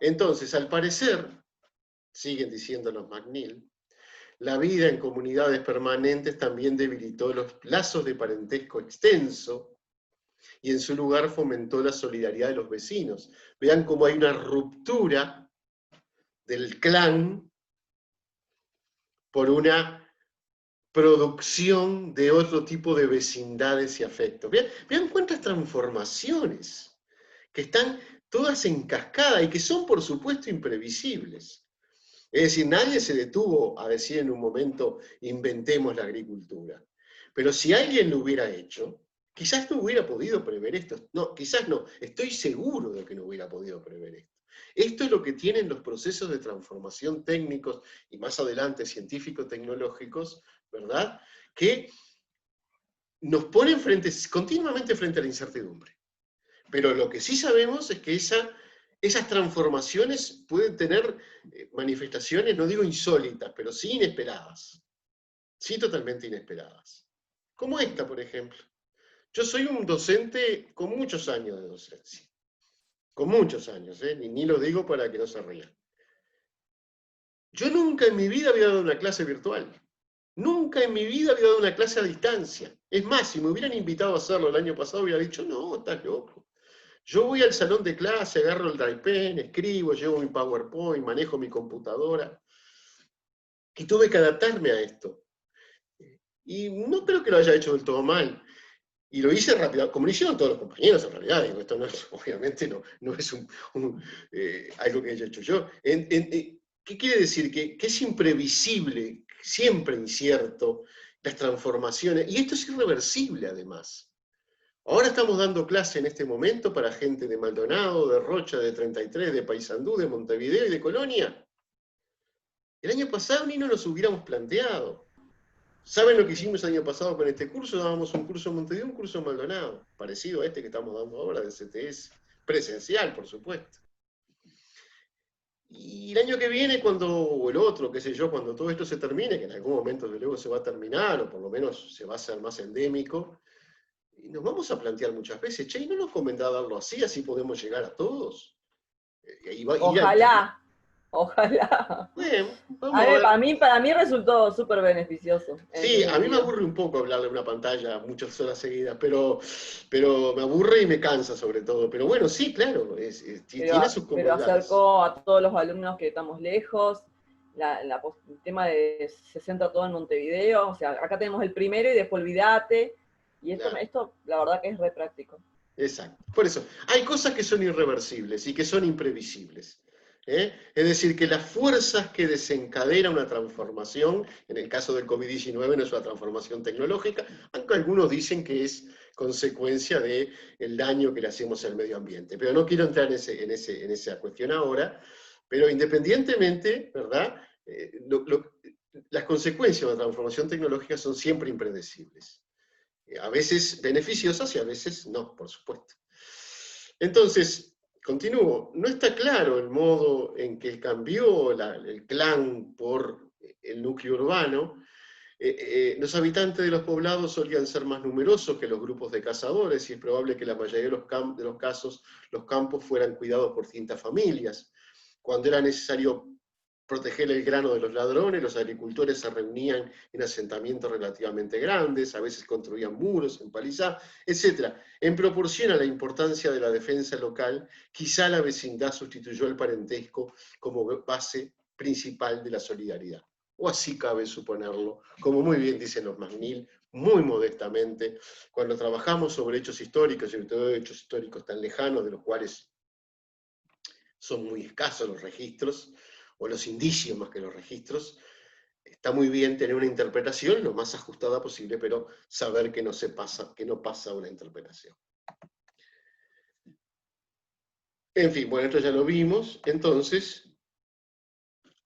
Entonces, al parecer, siguen diciendo los McNeill, la vida en comunidades permanentes también debilitó los lazos de parentesco extenso y en su lugar fomentó la solidaridad de los vecinos. Vean cómo hay una ruptura del clan por una producción de otro tipo de vecindades y afectos. Vean cuántas transformaciones que están todas en cascada y que son, por supuesto, imprevisibles. Es decir, nadie se detuvo a decir en un momento, inventemos la agricultura. Pero si alguien lo hubiera hecho, quizás no hubiera podido prever esto. No, quizás no, estoy seguro de que no hubiera podido prever esto. Esto es lo que tienen los procesos de transformación técnicos y más adelante científico-tecnológicos, ¿verdad? Que nos ponen continuamente frente a la incertidumbre. Pero lo que sí sabemos es que esas transformaciones pueden tener manifestaciones, no digo insólitas, pero sí inesperadas. Sí, totalmente inesperadas. Como esta, por ejemplo. Yo soy un docente con muchos años de docencia. Con muchos años, ni lo digo para que no se rían. Yo nunca en mi vida había dado una clase virtual. Nunca en mi vida había dado una clase a distancia. Es más, si me hubieran invitado a hacerlo el año pasado, hubiera dicho, no, estás loco. Yo voy al salón de clase, agarro el DryPen, escribo, llevo mi PowerPoint, manejo mi computadora. Y tuve que adaptarme a esto. Y no creo que lo haya hecho del todo mal. Y lo hice rápido, como lo hicieron todos los compañeros en realidad. Digo, esto no es, obviamente no es algo que haya hecho yo. ¿Qué quiere decir? Que es imprevisible, siempre incierto, las transformaciones. Y esto es irreversible además. Ahora estamos dando clase en este momento para gente de Maldonado, de Rocha, de 33, de Paysandú, de Montevideo y de Colonia. El año pasado ni nos hubiéramos planteado. ¿Saben lo que hicimos el año pasado con este curso? Dábamos un curso en Montevideo, un curso en Maldonado, parecido a este que estamos dando ahora de CTS, presencial, por supuesto. Y el año que viene, o el otro, qué sé yo, cuando todo esto se termine, que en algún momento desde luego se va a terminar, o por lo menos se va a hacer más endémico, y nos vamos a plantear muchas veces, che, ¿y no nos convendrá darlo así podemos llegar a todos? Ojalá, ojalá. Bueno, vamos a ver. Para mí resultó súper beneficioso. Sí, a mí me aburre un poco hablarle a una pantalla muchas horas seguidas, pero me aburre y me cansa sobre todo. Pero bueno, sí, claro, tiene sus Pero comodidades. acercó a todos los alumnos que estamos lejos, el tema se centra todo en Montevideo, o sea, acá tenemos el primero y después olvídate, y esto la verdad que es re práctico. Exacto, por eso, hay cosas que son irreversibles y que son imprevisibles. Es decir, que las fuerzas que desencadenan una transformación, en el caso del COVID-19 no es una transformación tecnológica, aunque algunos dicen que es consecuencia del daño que le hacemos al medio ambiente. Pero no quiero entrar en esa cuestión ahora, pero independientemente, ¿verdad? Las consecuencias de la transformación tecnológica son siempre impredecibles. A veces beneficiosas y a veces no, por supuesto. Entonces, continúo. No está claro el modo en que cambió el clan por el núcleo urbano. Los habitantes de los poblados solían ser más numerosos que los grupos de cazadores y es probable que la mayoría de los casos los campos fueran cuidados por distintas familias. Cuando era necesario proteger el grano de los ladrones, los agricultores se reunían en asentamientos relativamente grandes, a veces construían muros, empalizadas, etc. En proporción a la importancia de la defensa local, quizá la vecindad sustituyó el parentesco como base principal de la solidaridad. O así cabe suponerlo, como muy bien dicen los McNeill, muy modestamente, cuando trabajamos sobre hechos históricos, y sobre todo hechos históricos tan lejanos, de los cuales son muy escasos los registros, o los indicios más que los registros, está muy bien tener una interpretación lo más ajustada posible, pero saber que no pasa una interpretación. En fin, bueno, esto ya lo vimos. Entonces,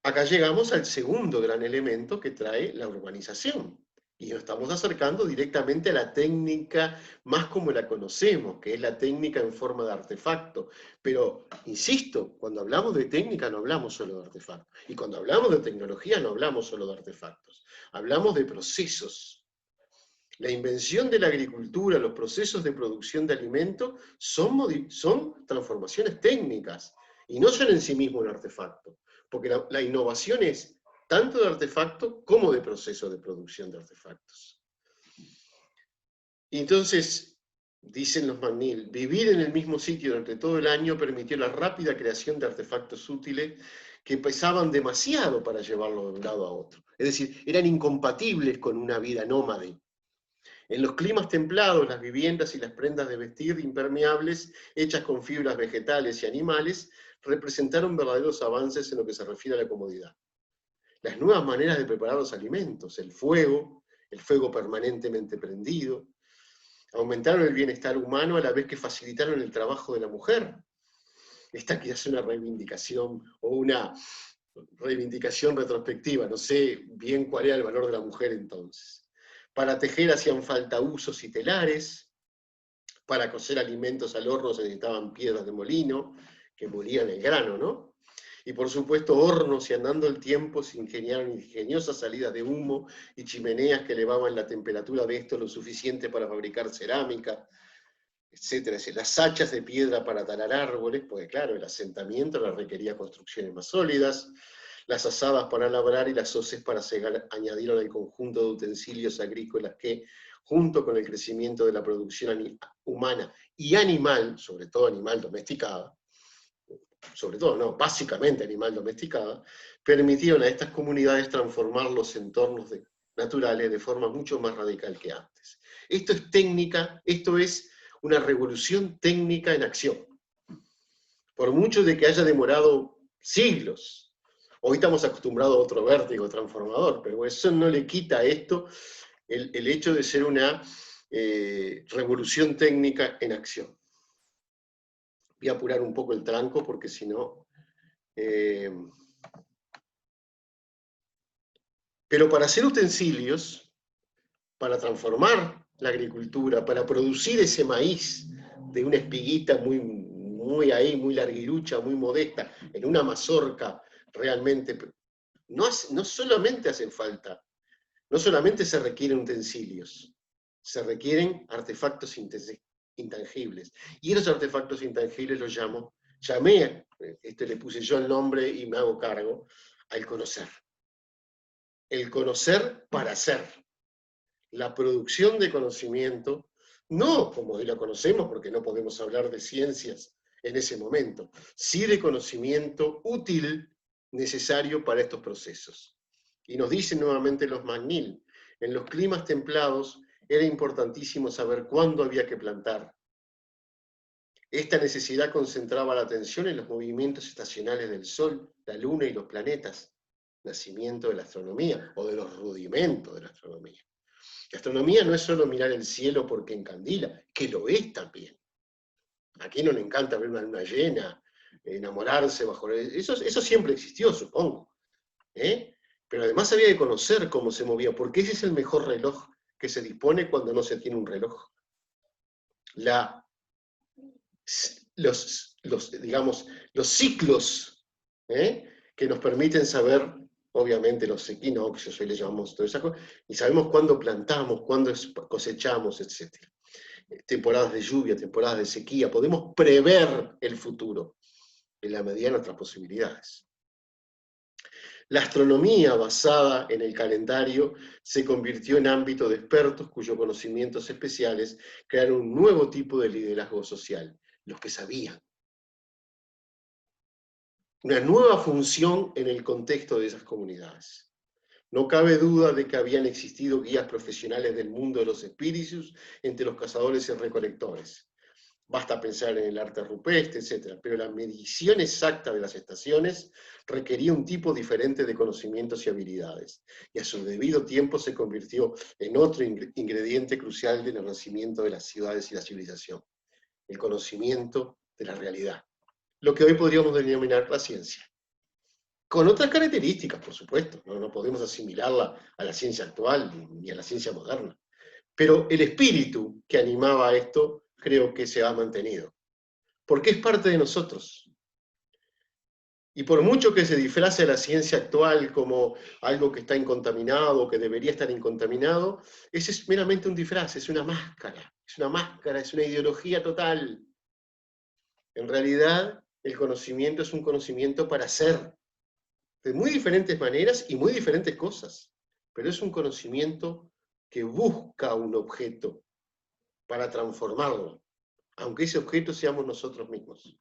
acá llegamos al segundo gran elemento que trae la urbanización. Y nos estamos acercando directamente a la técnica más como la conocemos, que es la técnica en forma de artefacto. Pero, insisto, cuando hablamos de técnica no hablamos solo de artefactos. Y cuando hablamos de tecnología no hablamos solo de artefactos. Hablamos de procesos. La invención de la agricultura, los procesos de producción de alimentos son transformaciones técnicas. Y no son en sí mismos un artefacto. Porque la innovación es tanto de artefacto como de proceso de producción de artefactos. Y entonces, dicen los McNeill, vivir en el mismo sitio durante todo el año permitió la rápida creación de artefactos útiles que pesaban demasiado para llevarlo de un lado a otro. Es decir, eran incompatibles con una vida nómade. En los climas templados, las viviendas y las prendas de vestir impermeables, hechas con fibras vegetales y animales, representaron verdaderos avances en lo que se refiere a la comodidad. Las nuevas maneras de preparar los alimentos, el fuego permanentemente prendido, aumentaron el bienestar humano a la vez que facilitaron el trabajo de la mujer. Esta quizás es una reivindicación o una reivindicación retrospectiva, no sé bien cuál era el valor de la mujer entonces. Para tejer hacían falta usos y telares, para cocer alimentos al horno se necesitaban piedras de molino, que molían el grano, ¿no? Y por supuesto hornos, y andando el tiempo se ingeniaron ingeniosas salidas de humo y chimeneas que elevaban la temperatura de esto lo suficiente para fabricar cerámica, etcétera. Las hachas de piedra para talar árboles, porque claro, el asentamiento requería construcciones más sólidas, las azadas para labrar y las hoces para segar añadieron al conjunto de utensilios agrícolas que, junto con el crecimiento de la producción humana y animal, sobre todo animal domesticada, sobre todo, no, básicamente animal domesticada, permitieron a estas comunidades transformar los entornos naturales de forma mucho más radical que antes. Esto es técnica, esto es una revolución técnica en acción. Por mucho de que haya demorado siglos, hoy estamos acostumbrados a otro vértigo transformador, pero eso no le quita a esto el hecho de ser una revolución técnica en acción. Voy a apurar un poco el tranco porque si no... Pero para hacer utensilios, para transformar la agricultura, para producir ese maíz de una espiguita muy larguirucha, muy modesta, en una mazorca realmente, no solamente hacen falta, no solamente se requieren utensilios, se requieren artefactos intangibles. Y esos artefactos intangibles los llamé, le puse yo el nombre y me hago cargo, al conocer. El conocer para hacer. La producción de conocimiento, no como hoy la conocemos, porque no podemos hablar de ciencias en ese momento, sí de conocimiento útil necesario para estos procesos. Y nos dicen nuevamente los McNeill, en los climas templados era importantísimo saber cuándo había que plantar. Esta necesidad concentraba la atención en los movimientos estacionales del Sol, la Luna y los planetas, nacimiento de la astronomía, o de los rudimentos de la astronomía. La astronomía no es solo mirar el cielo porque encandila, que lo es también. ¿A quién no le encanta ver una luna llena, enamorarse bajo... Eso siempre existió, supongo. Pero además había que conocer cómo se movía, porque ese es el mejor reloj que se dispone cuando no se tiene un reloj. Los ciclos que nos permiten saber, obviamente los equinoccios, hoy le llamamos todo eso, y sabemos cuándo plantamos, cuándo cosechamos, etc. Temporadas de lluvia, temporadas de sequía, podemos prever el futuro en la medida de nuestras posibilidades. La astronomía basada en el calendario se convirtió en ámbito de expertos cuyos conocimientos especiales crearon un nuevo tipo de liderazgo social, los que sabían. Una nueva función en el contexto de esas comunidades. No cabe duda de que habían existido guías profesionales del mundo de los espíritus entre los cazadores y recolectores. Basta pensar en el arte rupestre, etc. Pero la medición exacta de las estaciones requería un tipo diferente de conocimientos y habilidades, y a su debido tiempo se convirtió en otro ingrediente crucial del nacimiento de las ciudades y la civilización, el conocimiento de la realidad, lo que hoy podríamos denominar la ciencia. Con otras características, por supuesto, no podemos asimilarla a la ciencia actual ni a la ciencia moderna. Pero el espíritu que animaba a esto creo que se ha mantenido, porque es parte de nosotros. Y por mucho que se disfrace la ciencia actual como algo que está incontaminado, que debería estar incontaminado, ese es meramente un disfraz, es una máscara, es una ideología total. En realidad, el conocimiento es un conocimiento para hacer, de muy diferentes maneras y muy diferentes cosas, pero es un conocimiento que busca un objeto para transformarlo, aunque ese objeto seamos nosotros mismos,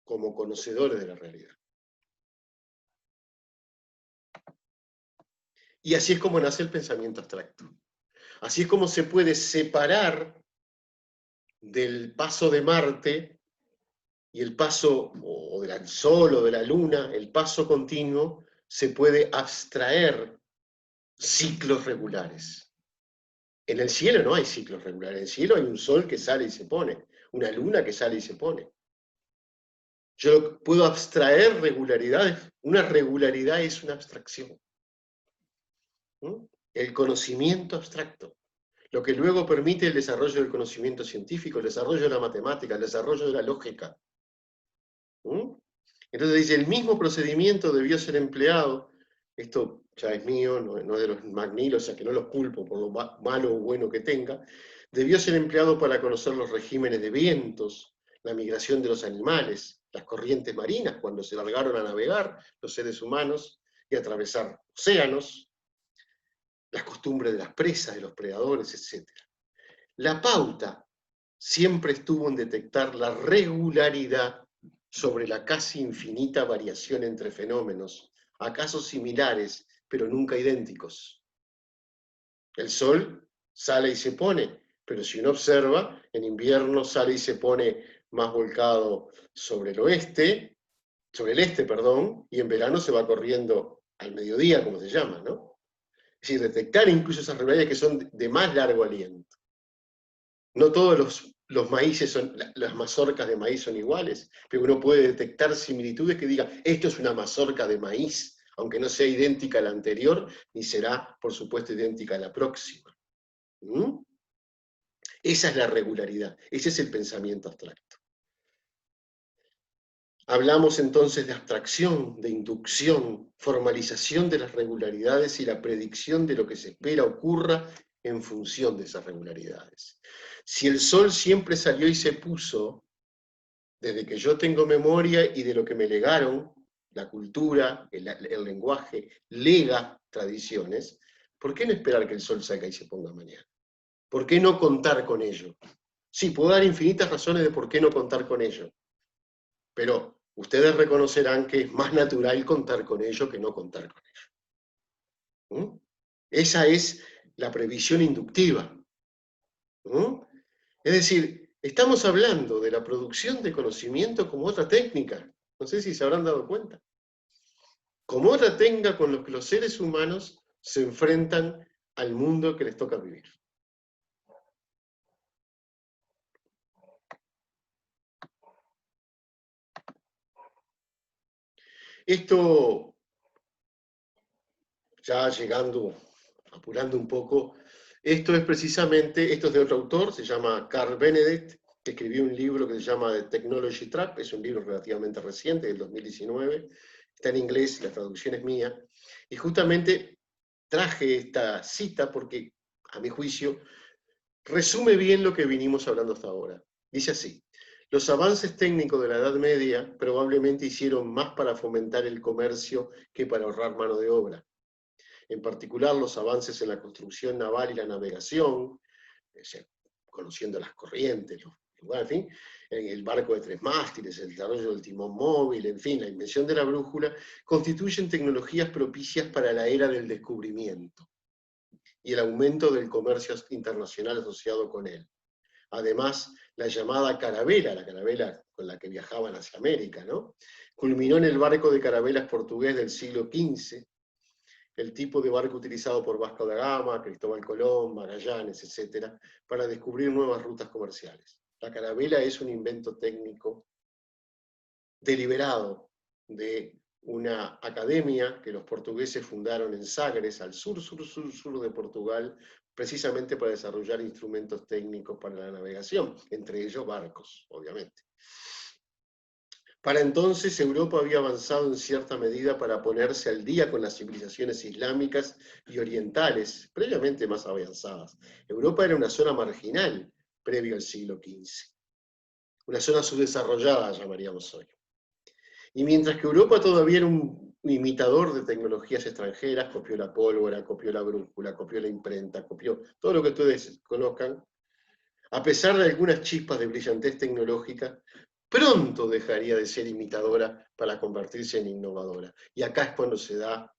como conocedores de la realidad. Y así es como nace el pensamiento abstracto. Así es como se puede separar del paso de Marte y el paso, o del Sol o de la Luna, el paso continuo, se puede abstraer ciclos regulares. En el cielo no hay ciclos regulares. En el cielo hay un sol que sale y se pone, una luna que sale y se pone. Yo puedo abstraer regularidades. Una regularidad es una abstracción. El conocimiento abstracto. Lo que luego permite el desarrollo del conocimiento científico, el desarrollo de la matemática, el desarrollo de la lógica. Entonces dice, el mismo procedimiento debió ser empleado, esto ya es mío, no es de los McNeil, o sea que no los culpo por lo malo o bueno que tenga, debió ser empleado para conocer los regímenes de vientos, la migración de los animales, las corrientes marinas, cuando se largaron a navegar los seres humanos y atravesar océanos, las costumbres de las presas, de los predadores, etc. La pauta siempre estuvo en detectar la regularidad sobre la casi infinita variación entre fenómenos, acaso similares, pero nunca idénticos. El sol sale y se pone, pero si uno observa, en invierno sale y se pone más volcado sobre el oeste, sobre el este, perdón, y en verano se va corriendo al mediodía, como se llama, ¿no? Es decir, detectar incluso esas regularidades que son de más largo aliento. No todos los maíces las mazorcas de maíz son iguales, pero uno puede detectar similitudes que diga, esto es una mazorca de maíz, aunque no sea idéntica a la anterior, ni será, por supuesto, idéntica a la próxima. Esa es la regularidad, ese es el pensamiento abstracto. Hablamos entonces de abstracción, de inducción, formalización de las regularidades y la predicción de lo que se espera ocurra en función de esas regularidades. Si el sol siempre salió y se puso, desde que yo tengo memoria y de lo que me legaron, la cultura, el lenguaje, lega tradiciones, ¿por qué no esperar que el sol salga y se ponga mañana? ¿Por qué no contar con ello? Sí, puedo dar infinitas razones de por qué no contar con ello, pero ustedes reconocerán que es más natural contar con ello que no contar con ello. Esa es la previsión inductiva. Es decir, estamos hablando de la producción de conocimiento como otra técnica. No sé si se habrán dado cuenta. Como otra técnica con la que los seres humanos se enfrentan al mundo que les toca vivir. Esto, ya llegando, apurando un poco, esto es precisamente, esto es de otro autor, se llama Carl Benedict, que escribió un libro que se llama The Technology Trap, es un libro relativamente reciente, del 2019, está en inglés, la traducción es mía, y justamente traje esta cita porque, a mi juicio, resume bien lo que vinimos hablando hasta ahora. Dice así: los avances técnicos de la Edad Media probablemente hicieron más para fomentar el comercio que para ahorrar mano de obra. En particular, los avances en la construcción naval y la navegación, conociendo las corrientes, en fin, el barco de 3 mástiles, el desarrollo del timón móvil, en fin, la invención de la brújula, constituyen tecnologías propicias para la era del descubrimiento y el aumento del comercio internacional asociado con él. Además, la llamada carabela, la carabela con la que viajaban hacia América, ¿no?, culminó en el barco de carabelas portugués del siglo XV, el tipo de barco utilizado por Vasco da Gama, Cristóbal Colón, Magallanes, etc., para descubrir nuevas rutas comerciales. La carabela es un invento técnico deliberado de una academia que los portugueses fundaron en Sagres, al sur de Portugal, precisamente para desarrollar instrumentos técnicos para la navegación, entre ellos barcos, obviamente. Para entonces Europa había avanzado en cierta medida para ponerse al día con las civilizaciones islámicas y orientales, previamente más avanzadas. Europa era una zona marginal previo al siglo XV, una zona subdesarrollada, llamaríamos hoy. Y mientras que Europa todavía era un imitador de tecnologías extranjeras, copió la pólvora, copió la brújula, copió la imprenta, copió todo lo que ustedes conozcan, a pesar de algunas chispas de brillantez tecnológica, pronto dejaría de ser imitadora para convertirse en innovadora. Y acá es cuando se da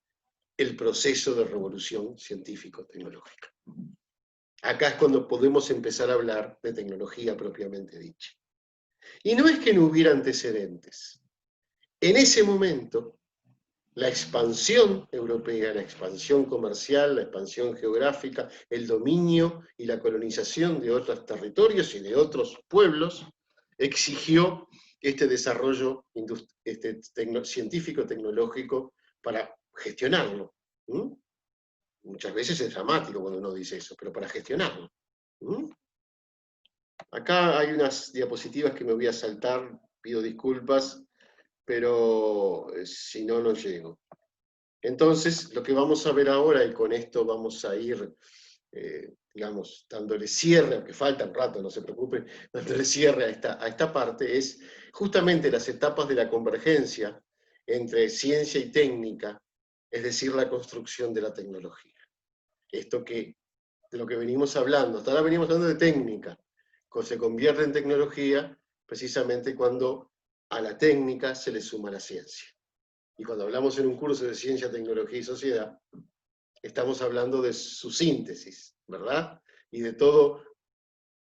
el proceso de revolución científico-tecnológica. Acá es cuando podemos empezar a hablar de tecnología propiamente dicha. Y no es que no hubiera antecedentes. En ese momento, la expansión europea, la expansión comercial, la expansión geográfica, el dominio y la colonización de otros territorios y de otros pueblos, exigió este desarrollo científico-tecnológico para gestionarlo. Muchas veces es dramático cuando uno dice eso, pero para gestionarlo. Acá hay unas diapositivas que me voy a saltar, pido disculpas, pero si no, no llego. Entonces, lo que vamos a ver ahora, y con esto vamos a ir, digamos, dándole cierre, aunque falta un rato, no se preocupen, dándole cierre a esta parte, es justamente las etapas de la convergencia entre ciencia y técnica, es decir, la construcción de la tecnología. Esto de lo que venimos hablando, hasta ahora venimos hablando de técnica, se convierte en tecnología precisamente cuando a la técnica se le suma la ciencia. Y cuando hablamos en un curso de ciencia, tecnología y sociedad, estamos hablando de su síntesis, ¿verdad? Y de todo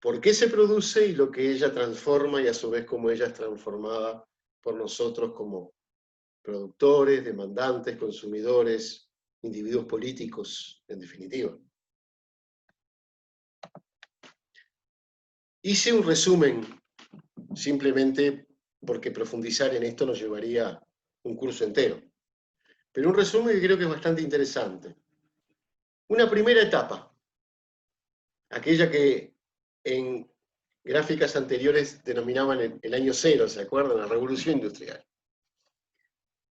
por qué se produce y lo que ella transforma, y a su vez cómo ella es transformada por nosotros como productores, demandantes, consumidores, individuos políticos, en definitiva. Hice un resumen, simplemente porque profundizar en esto nos llevaría un curso entero. Pero un resumen que creo que es bastante interesante. Una primera etapa, aquella que en gráficas anteriores denominaban el año cero, ¿se acuerdan? La revolución industrial,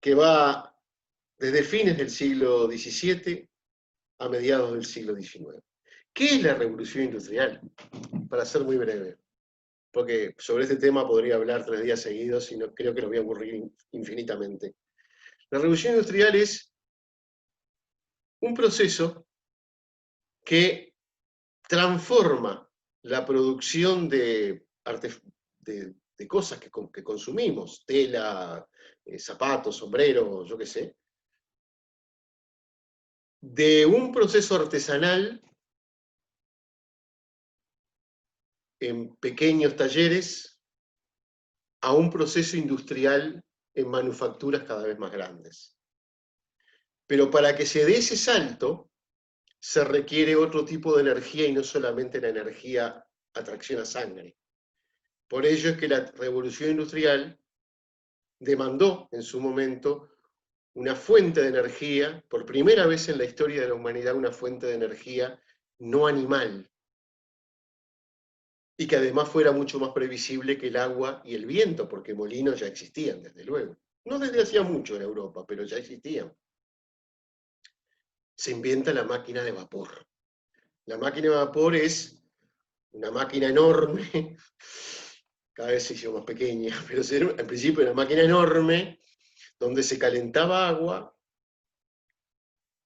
que va desde fines del siglo XVII a mediados del siglo XIX. ¿Qué es la revolución industrial? Para ser muy breve, porque sobre este tema podría hablar 3 días seguidos y no, creo que nos voy a aburrir infinitamente. La revolución industrial es un proceso que transforma la producción de cosas que consumimos, tela, zapatos, sombreros, yo qué sé, de un proceso artesanal en pequeños talleres a un proceso industrial en manufacturas cada vez más grandes. Pero para que se dé ese salto, se requiere otro tipo de energía y no solamente la energía a tracción a sangre. Por ello es que la revolución industrial demandó en su momento una fuente de energía, por primera vez en la historia de la humanidad, una fuente de energía no animal, y que además fuera mucho más previsible que el agua y el viento, porque molinos ya existían, desde luego. No desde hacía mucho en Europa, pero ya existían. Se inventa la máquina de vapor. La máquina de vapor es una máquina enorme, cada vez se hizo más pequeña, pero en principio era una máquina enorme, donde se calentaba agua,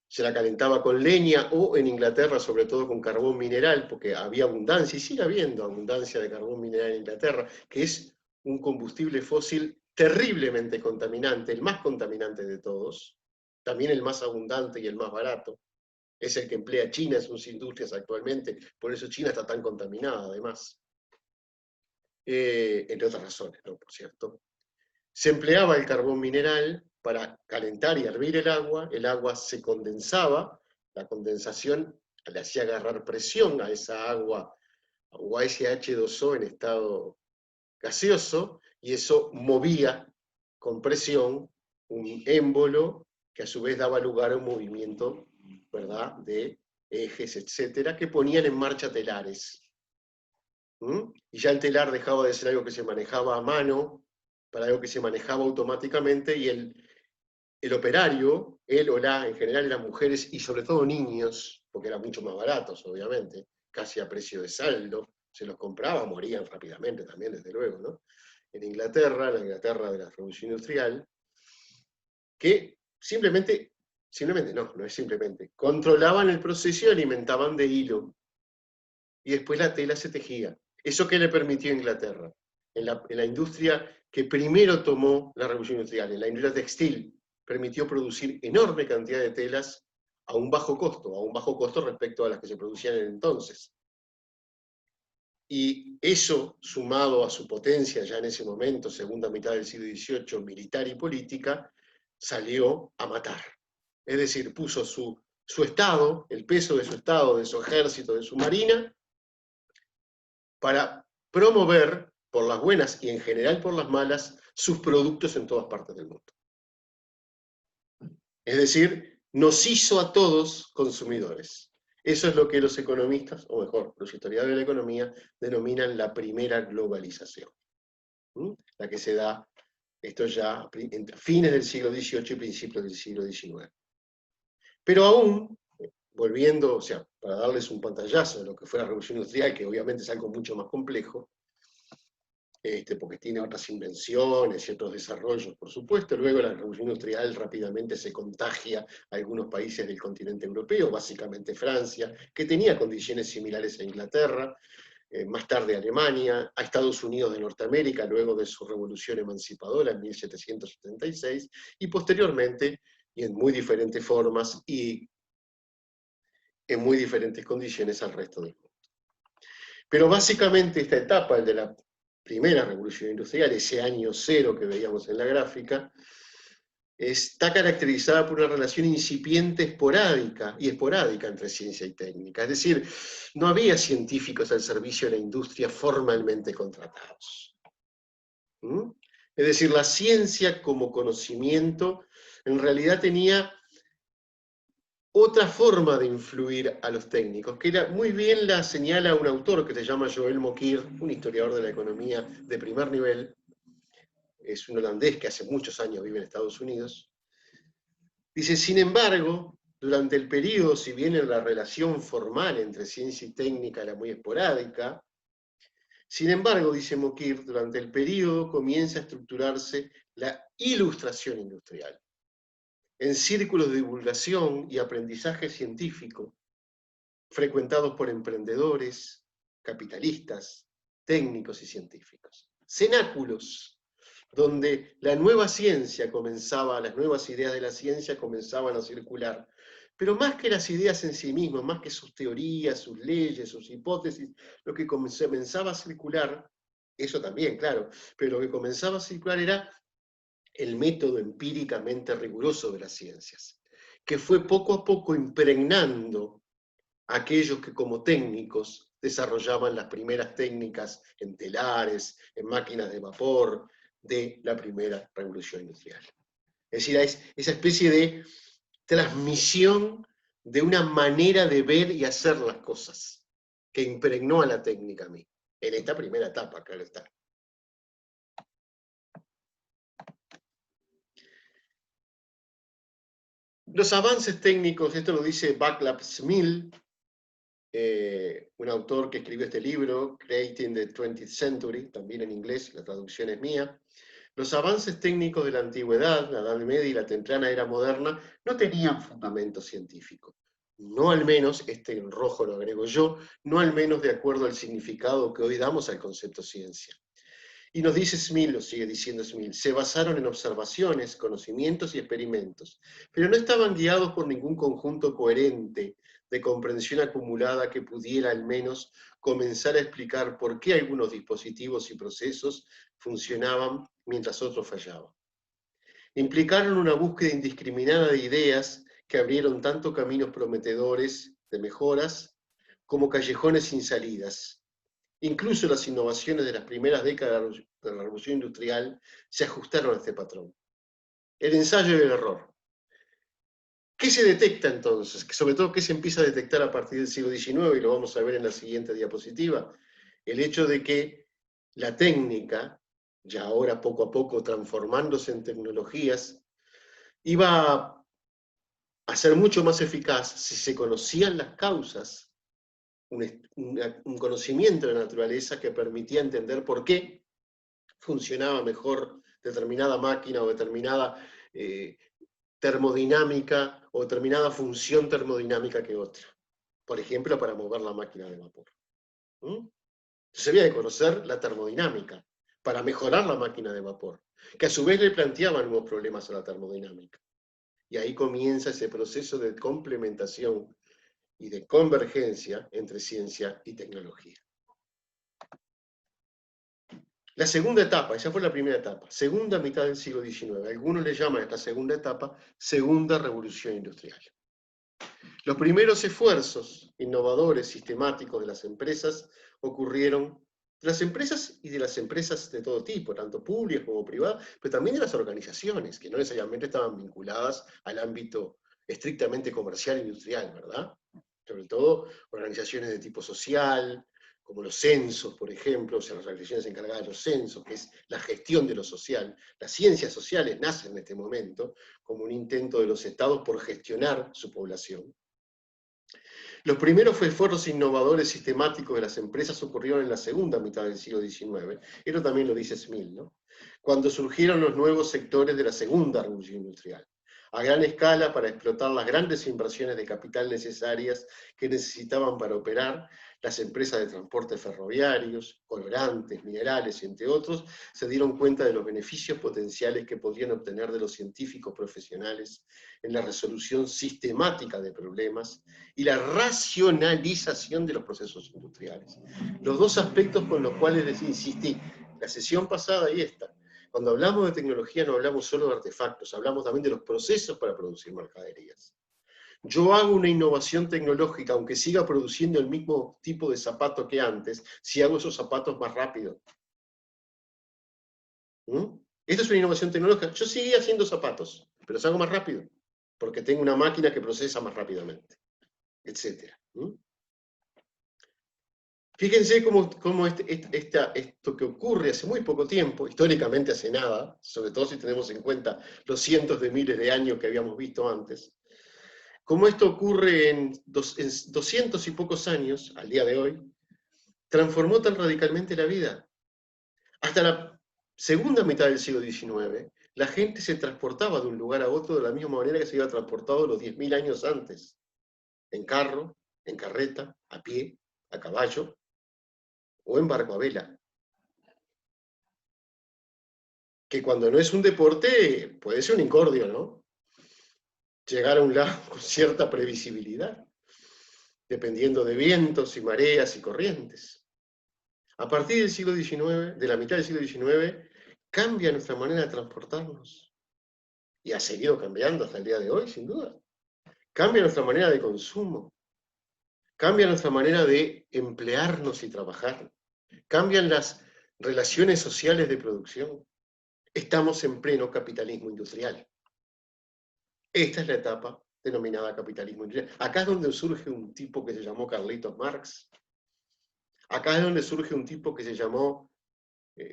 se la calentaba con leña, o en Inglaterra sobre todo con carbón mineral, porque había abundancia, y sigue habiendo abundancia de carbón mineral en Inglaterra, que es un combustible fósil terriblemente contaminante, el más contaminante de todos, también el más abundante y el más barato. Es el que emplea China en sus industrias actualmente, por eso China está tan contaminada además. Entre otras razones, ¿no? Por cierto. Se empleaba el carbón mineral para calentar y hervir el agua se condensaba, la condensación le hacía agarrar presión a esa agua, o a ese H2O en estado gaseoso, y eso movía con presión un émbolo que a su vez daba lugar a un movimiento, ¿verdad?, de ejes, etcétera, que ponían en marcha telares. Y ya el telar dejaba de ser algo que se manejaba a mano, para algo que se manejaba automáticamente, y el operario, él o la, en general eran mujeres y sobre todo niños, porque eran mucho más baratos, obviamente, casi a precio de saldo, se los compraba, morían rápidamente también, desde luego, ¿no? En Inglaterra, la Inglaterra de la Revolución Industrial, que simplemente no es simplemente, controlaban el proceso y alimentaban de hilo, y después la tela se tejía. ¿Eso qué le permitió a Inglaterra? En la industria que primero tomó la revolución industrial, en la industria textil, permitió producir enorme cantidad de telas a un bajo costo respecto a las que se producían en el entonces. Y eso, sumado a su potencia ya en ese momento, segunda mitad del siglo XVIII, militar y política, salió a matar. Es decir, puso su Estado, el peso de su Estado, de su ejército, de su marina, para promover, por las buenas y en general por las malas, sus productos en todas partes del mundo. Es decir, nos hizo a todos consumidores. Eso es lo que los economistas, o mejor, los historiadores de la economía, denominan la primera globalización. La que se da, esto ya entre fines del siglo XVIII y principios del siglo XIX. Pero aún, volviendo, o sea, para darles un pantallazo de lo que fue la Revolución Industrial, que obviamente es algo mucho más complejo, porque tiene otras invenciones y otros desarrollos, por supuesto. Luego la Revolución Industrial rápidamente se contagia a algunos países del continente europeo, básicamente Francia, que tenía condiciones similares a Inglaterra, más tarde Alemania, a Estados Unidos de Norteamérica, luego de su revolución emancipadora en 1776, y posteriormente, y en muy diferentes formas, y en muy diferentes condiciones al resto del mundo. Pero básicamente esta etapa, el de la primera revolución industrial, ese año cero que veíamos en la gráfica, está caracterizada por una relación incipiente esporádica entre ciencia y técnica. Es decir, no había científicos al servicio de la industria formalmente contratados. Es decir, la ciencia como conocimiento en realidad tenía otra forma de influir a los técnicos, que muy bien la señala un autor que se llama Joël Mokyr, un historiador de la economía de primer nivel, es un holandés que hace muchos años vive en Estados Unidos. Dice, sin embargo, durante el periodo, si bien la relación formal entre ciencia y técnica era muy esporádica, sin embargo, dice Mokyr, durante el periodo comienza a estructurarse la ilustración industrial en círculos de divulgación y aprendizaje científico, frecuentados por emprendedores, capitalistas, técnicos y científicos. Cenáculos, donde la nueva ciencia comenzaba, las nuevas ideas de la ciencia comenzaban a circular. Pero más que las ideas en sí mismas, más que sus teorías, sus leyes, sus hipótesis, lo que comenzaba a circular, eso también, claro, pero lo que comenzaba a circular era el método empíricamente riguroso de las ciencias, que fue poco a poco impregnando a aquellos que como técnicos desarrollaban las primeras técnicas en telares, en máquinas de vapor, de la primera revolución industrial. Es decir, esa especie de transmisión de una manera de ver y hacer las cosas, que impregnó a la técnica a mí, en esta primera etapa, claro está. Los avances técnicos, esto lo dice Vaclav Smil, un autor que escribió este libro, Creating the 20th Century, también en inglés, la traducción es mía. Los avances técnicos de la antigüedad, la Edad Media y la temprana era moderna, no tenían fundamento científico. No al menos, este en rojo lo agrego yo, no al menos de acuerdo al significado que hoy damos al concepto ciencia. Y nos dice Smil, lo sigue diciendo Smil, se basaron en observaciones, conocimientos y experimentos, pero no estaban guiados por ningún conjunto coherente de comprensión acumulada que pudiera al menos comenzar a explicar por qué algunos dispositivos y procesos funcionaban mientras otros fallaban. Implicaron una búsqueda indiscriminada de ideas que abrieron tanto caminos prometedores de mejoras como callejones sin salidas. Incluso las innovaciones de las primeras décadas de la Revolución Industrial se ajustaron a este patrón. El ensayo y el error. ¿Qué se detecta entonces? Sobre todo, ¿qué se empieza a detectar a partir del siglo XIX? Y lo vamos a ver en la siguiente diapositiva. El hecho de que la técnica, ya ahora poco a poco transformándose en tecnologías, iba a ser mucho más eficaz si se conocían las causas, un conocimiento de la naturaleza que permitía entender por qué funcionaba mejor determinada máquina o determinada termodinámica o determinada función termodinámica que otra. Por ejemplo, para mover la máquina de vapor. Entonces había que conocer la termodinámica para mejorar la máquina de vapor, que a su vez le planteaba nuevos problemas a la termodinámica. Y ahí comienza ese proceso de complementación y de convergencia entre ciencia y tecnología. La segunda etapa, esa fue la primera etapa, segunda mitad del siglo XIX. Algunos le llaman a esta segunda etapa segunda revolución industrial. Los primeros esfuerzos innovadores, sistemáticos de las empresas ocurrieron de las empresas y de las empresas de todo tipo, tanto públicas como privadas, pero también de las organizaciones, que no necesariamente estaban vinculadas al ámbito estrictamente comercial e industrial, ¿verdad? Sobre todo organizaciones de tipo social, como los censos, por ejemplo, o sea, las organizaciones encargadas de los censos, que es la gestión de lo social. Las ciencias sociales nacen en este momento como un intento de los estados por gestionar su población. Los primeros esfuerzos innovadores sistemáticos de las empresas ocurrieron en la segunda mitad del siglo XIX. Esto también lo dice Smith, ¿no? Cuando surgieron los nuevos sectores de la segunda revolución industrial, a gran escala para explotar las grandes inversiones de capital necesarias que necesitaban para operar. Las empresas de transporte ferroviarios, colorantes, minerales, entre otros, se dieron cuenta de los beneficios potenciales que podrían obtener de los científicos profesionales en la resolución sistemática de problemas y la racionalización de los procesos industriales. Los dos aspectos con los cuales les insistí, la sesión pasada y esta. Cuando hablamos de tecnología no hablamos solo de artefactos, hablamos también de los procesos para producir mercaderías. Yo hago una innovación tecnológica, aunque siga produciendo el mismo tipo de zapato que antes, si hago esos zapatos más rápido. Esta es una innovación tecnológica. Yo seguí haciendo zapatos, pero los hago más rápido, porque tengo una máquina que procesa más rápidamente, etc. Fíjense cómo esto que ocurre hace muy poco tiempo, históricamente hace nada, sobre todo si tenemos en cuenta los cientos de miles de años que habíamos visto antes, cómo esto ocurre en 200 y pocos años, al día de hoy, transformó tan radicalmente la vida. Hasta la segunda mitad del siglo XIX, la gente se transportaba de un lugar a otro de la misma manera que se había transportado los 10.000 años antes, en carro, en carreta, a pie, a caballo, o en barco a vela. Que cuando no es un deporte, puede ser un incordio, ¿no? Llegar a un lado con cierta previsibilidad, dependiendo de vientos y mareas y corrientes. A partir del siglo XIX, de la mitad del siglo XIX, cambia nuestra manera de transportarnos. Y ha seguido cambiando hasta el día de hoy, sin duda. Cambia nuestra manera de consumo. Cambia nuestra manera de emplearnos y trabajar. Cambian las relaciones sociales de producción. Estamos en pleno capitalismo industrial. Esta es la etapa denominada capitalismo industrial. Acá es donde surge un tipo que se llamó Carlitos Marx. Acá es donde surge un tipo que se llamó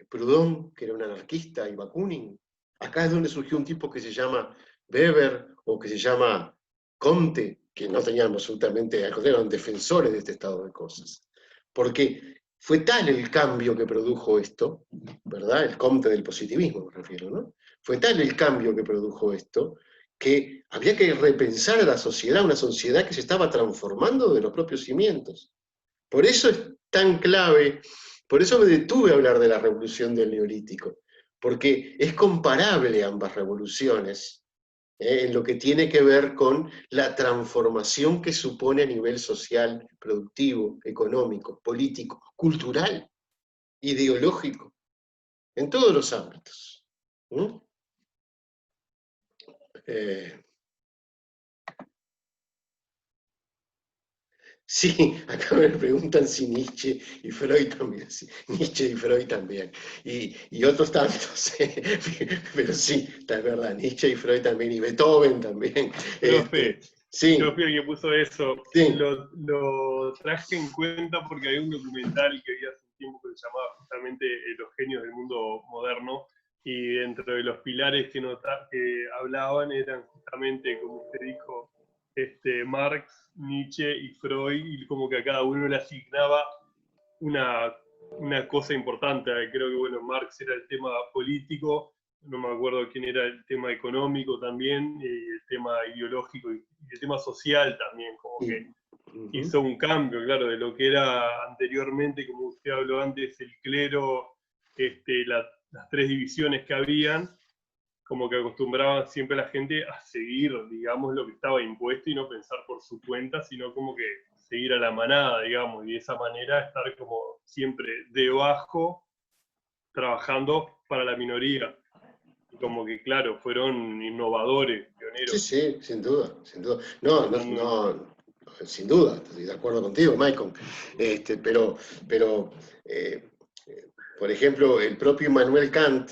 Proudhon, que era un anarquista, y Bakunin. Acá es donde surgió un tipo que se llama Weber, o que se llama Comte, que no tenían absolutamente, al contrario, eran defensores de este estado de cosas. Porque fue tal el cambio que produjo esto, ¿verdad? El Comte del positivismo me refiero, ¿no? Fue tal el cambio que produjo esto, que había que repensar a la sociedad, una sociedad que se estaba transformando de los propios cimientos. Por eso es tan clave, por eso me detuve a hablar de la revolución del Neolítico, porque es comparable a ambas revoluciones, en lo que tiene que ver con la transformación que supone a nivel social, productivo, económico, político, cultural, ideológico, en todos los ámbitos. Sí, acá me preguntan si Nietzsche y Freud también, sí, Nietzsche y Freud también, y otros tantos, pero sí, es verdad, Nietzsche y Freud también, y Beethoven también. Profe, sí, yo fui el que puso eso, sí. lo traje en cuenta porque había un documental que vi hace un tiempo que se llamaba justamente Los genios del mundo moderno, y dentro de los pilares que hablaban eran justamente, como usted dijo, Marx, Nietzsche y Freud, y como que a cada uno le asignaba una cosa importante. Creo que, bueno, Marx era el tema político, no me acuerdo quién era el tema económico también, y el tema ideológico y el tema social también, como que hizo un cambio, claro, de lo que era anteriormente, como usted habló antes, el clero, las tres divisiones que habían, como que acostumbraban siempre a la gente a seguir, digamos, lo que estaba impuesto y no pensar por su cuenta, sino como que seguir a la manada, digamos, y de esa manera estar como siempre debajo, trabajando para la minoría. Y como que, claro, fueron innovadores, pioneros. Sí, sí, sin duda, sin duda. No, no, no, sin duda, estoy de acuerdo contigo, Michael. Pero por ejemplo, el propio Immanuel Kant,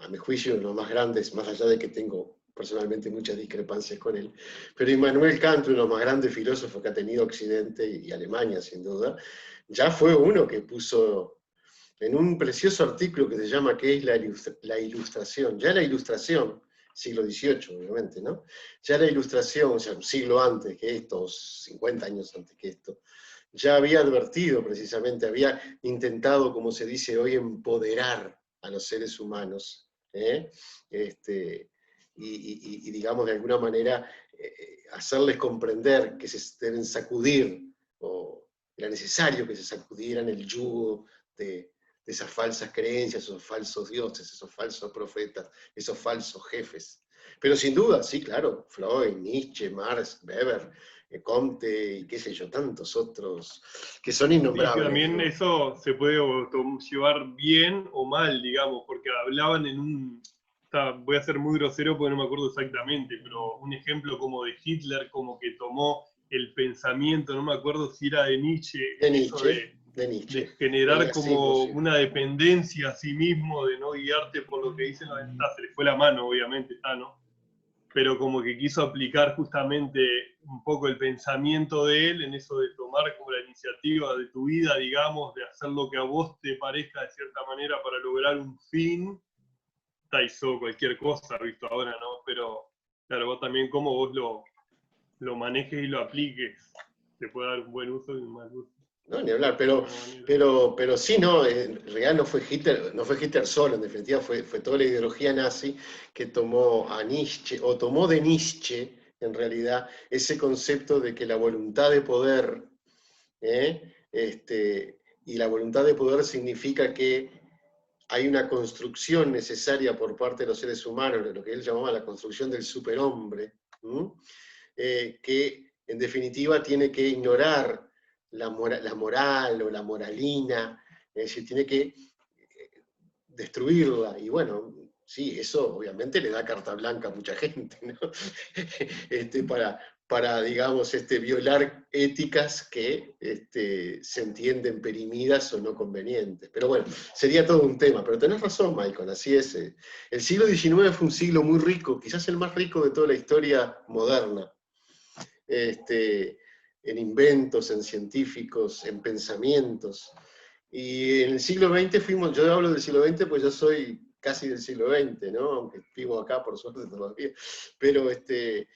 a mi juicio, uno de los más grandes, más allá de que tengo personalmente muchas discrepancias con él, pero Immanuel Kant, uno de los más grandes filósofos que ha tenido Occidente y Alemania, sin duda, ya fue uno que puso en un precioso artículo que se llama ¿Qué es la ilustración? Ya la ilustración, siglo XVIII, obviamente, ¿no? Ya la ilustración, o sea, un siglo antes que esto, 50 años antes que esto, ya había advertido precisamente, había intentado, como se dice hoy, empoderar a los seres humanos, ¿eh? Y digamos, de alguna manera, hacerles comprender que se deben sacudir, o era necesario que se sacudieran el yugo de esas falsas creencias, esos falsos dioses, esos falsos profetas, esos falsos jefes. Pero sin duda, sí, claro, Freud, Nietzsche, Marx, Weber, Comte y qué sé yo, tantos otros que son Y innombrables. también ¿no? eso se puede llevar bien o mal, digamos, porque hablaban en un... voy a ser muy grosero porque no me acuerdo exactamente, pero un ejemplo como de Hitler, como que tomó el pensamiento, no me acuerdo si era de Nietzsche, De en eso Nietzsche, de generar así como imposible. una dependencia a sí mismo, de no guiarte por lo que dicen los demás. Se le fue la mano, obviamente, ¿no? Pero como que quiso aplicar justamente un poco el pensamiento de él en eso de tomar como la iniciativa de tu vida, digamos, de hacer lo que a vos te parezca de cierta manera para lograr un fin. Hizo cualquier cosa, visto ahora, ¿no? Pero claro, vos también cómo vos lo manejes y lo apliques, te puede dar un buen uso y un mal uso. No, ni hablar, pero sí, no, en realidad no fue Hitler solo, en definitiva fue toda la ideología nazi que tomó a Nietzsche, o tomó de Nietzsche, en realidad, ese concepto de que la voluntad de poder, y la voluntad de poder significa que hay una construcción necesaria por parte de los seres humanos, lo que él llamaba la construcción del superhombre, que en definitiva tiene que ignorar la moral o la moralina, es decir, tiene que destruirla. Y bueno, sí, eso obviamente le da carta blanca a mucha gente, ¿no? para digamos, violar éticas que se entienden perimidas o no convenientes. Pero bueno, sería todo un tema. Pero tenés razón, Michael, así es. El siglo XIX fue un siglo muy rico, quizás el más rico de toda la historia moderna. En inventos, en científicos, en pensamientos. Y en el siglo XX yo hablo del siglo XX pues yo soy casi del siglo XX, ¿no? Aunque vivo acá por suerte todavía. Pero en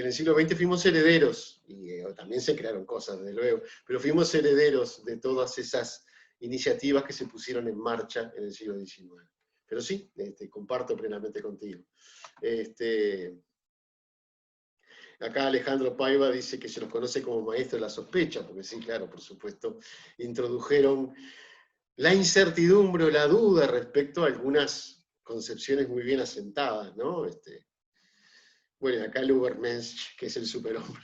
el siglo XX fuimos herederos, y también se crearon cosas, desde luego, pero fuimos herederos de todas esas iniciativas que se pusieron en marcha en el siglo XIX. Pero sí, comparto plenamente contigo. Acá Alejandro Paiva dice que se los conoce como maestros de la sospecha, porque sí, claro, por supuesto, introdujeron la incertidumbre o la duda respecto a algunas concepciones muy bien asentadas, ¿no? Bueno, acá el Übermensch, que es el superhombre,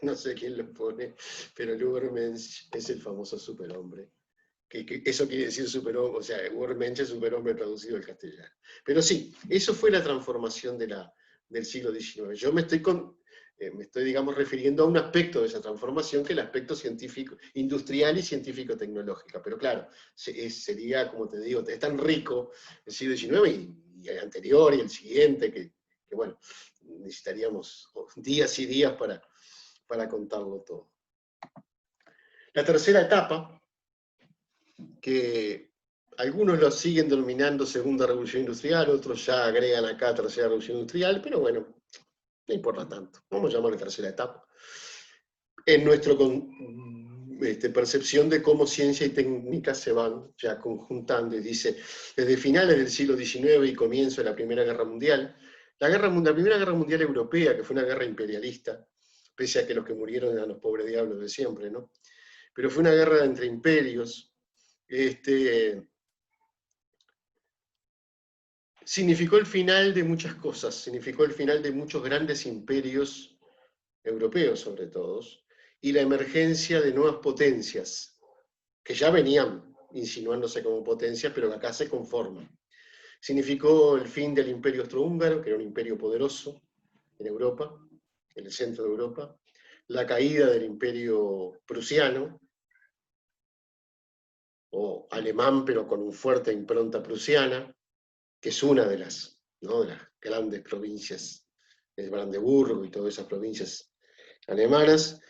no sé quién lo pone, pero el Übermensch es el famoso superhombre. Que eso quiere decir superhombre, o sea, Übermensch es superhombre traducido al castellano. Pero sí, eso fue la transformación del siglo XIX. Yo me estoy, digamos, refiriendo a un aspecto de esa transformación, que es el aspecto científico, industrial y científico-tecnológica. Pero claro, sería, como te digo, es tan rico el siglo XIX y el anterior y el siguiente, que bueno, necesitaríamos días y días para contarlo todo. La tercera etapa, que algunos lo siguen denominando segunda revolución industrial, otros ya agregan acá tercera revolución industrial, pero bueno, no importa tanto. Vamos a llamarle tercera etapa. En nuestra percepción de cómo ciencia y técnica se van ya conjuntando, y dice, desde finales del siglo XIX y comienzo de la Primera Guerra Mundial, la Primera Guerra Mundial Europea, que fue una guerra imperialista, pese a que los que murieron eran los pobres diablos de siempre, ¿no? Pero fue una guerra entre imperios, significó el final de muchas cosas, significó el final de muchos grandes imperios europeos sobre todo, y la emergencia de nuevas potencias, que ya venían insinuándose como potencias, pero que acá se conforman. Significó el fin del imperio austrohúngaro, que era un imperio poderoso en Europa, en el centro de Europa, la caída del imperio prusiano, o alemán, pero con una fuerte impronta prusiana, que es una de las, ¿no?, de las grandes provincias, de Brandeburgo y todas esas provincias alemanas.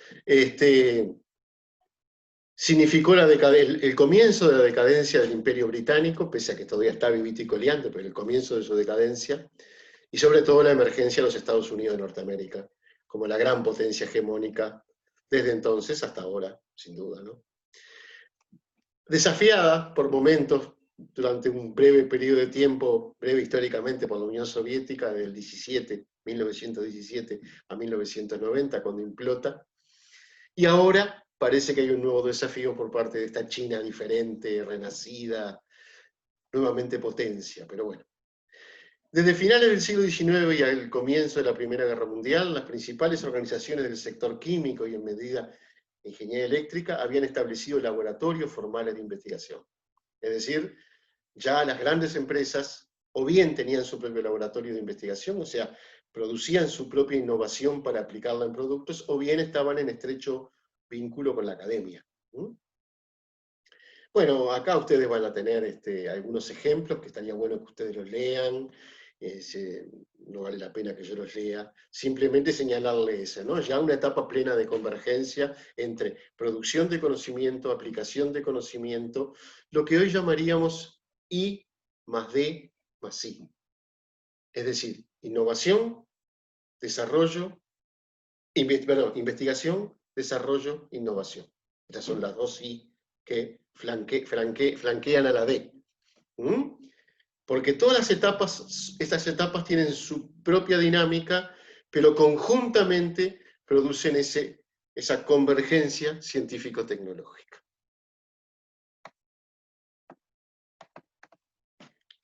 Significó el comienzo de la decadencia del Imperio Británico, pese a que todavía está vivito y coleando, pero el comienzo de su decadencia, y sobre todo la emergencia de los Estados Unidos de Norteamérica, como la gran potencia hegemónica desde entonces hasta ahora, sin duda, ¿no? Desafiada por momentos durante un breve periodo de tiempo, breve históricamente, por la Unión Soviética, del 1917 a 1990, cuando implota, y ahora parece que hay un nuevo desafío por parte de esta China diferente, renacida, nuevamente potencia, pero bueno. Desde finales del siglo XIX y al comienzo de la Primera Guerra Mundial, las principales organizaciones del sector químico y en medida ingeniería eléctrica habían establecido laboratorios formales de investigación. Es decir, ya las grandes empresas o bien tenían su propio laboratorio de investigación, o sea, producían su propia innovación para aplicarla en productos, o bien estaban en estrecho vínculo con la academia. Bueno, acá ustedes van a tener algunos ejemplos que estaría bueno que ustedes los lean. No vale la pena que yo los lea, simplemente señalarles eso, ¿no? Ya una etapa plena de convergencia entre producción de conocimiento, aplicación de conocimiento, lo que hoy llamaríamos I más D más I. Es decir, innovación, desarrollo, investigación, desarrollo, innovación. Estas son las dos I que flanquean a la D. Porque todas estas etapas tienen su propia dinámica, pero conjuntamente producen esa convergencia científico-tecnológica.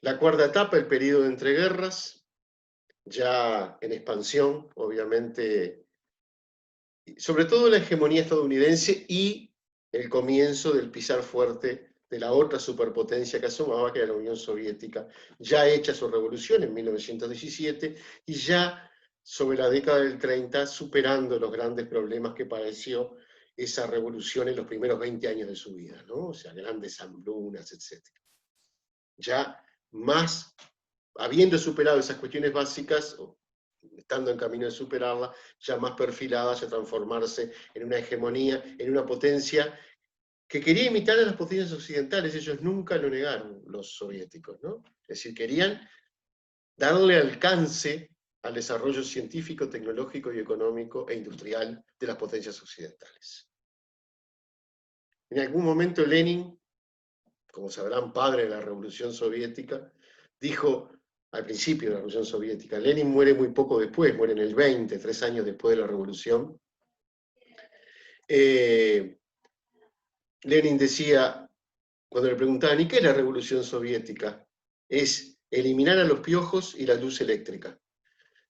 La cuarta etapa, el periodo de entreguerras, ya en expansión, obviamente, sobre todo la hegemonía estadounidense y el comienzo del pisar fuerte de la otra superpotencia que asomaba, que era la Unión Soviética, ya hecha su revolución en 1917, y ya sobre la década del 30, superando los grandes problemas que padeció esa revolución en los primeros 20 años de su vida, ¿no? O sea, grandes hambrunas, etc. Ya más, habiendo superado esas cuestiones básicas, estando en camino de superarla, ya más perfilada hacia transformarse en una hegemonía, en una potencia que quería imitar a las potencias occidentales. Ellos nunca lo negaron, los soviéticos, ¿no? Es decir, querían darle alcance al desarrollo científico, tecnológico y económico e industrial de las potencias occidentales. En algún momento Lenin, como sabrán, padre de la Revolución Soviética, dijo al principio de la Revolución Soviética, Lenin muere muy poco después, muere en el 20, 3 años después de la Revolución. Lenin decía, cuando le preguntaban, ¿y qué es la Revolución Soviética? Es eliminar a los piojos y la luz eléctrica.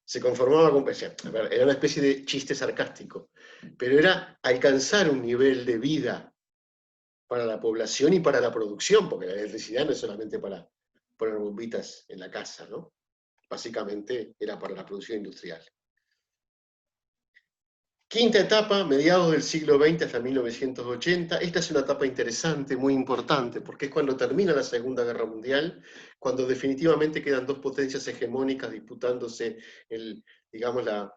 Se conformaba con, era una especie de chiste sarcástico, pero era alcanzar un nivel de vida para la población y para la producción, porque la electricidad no es solamente para poner bombitas en la casa, ¿no? Básicamente era para la producción industrial. Quinta etapa, mediados del siglo XX hasta 1980. Esta es una etapa interesante, muy importante, porque es cuando termina la Segunda Guerra Mundial, cuando definitivamente quedan dos potencias hegemónicas disputándose digamos, la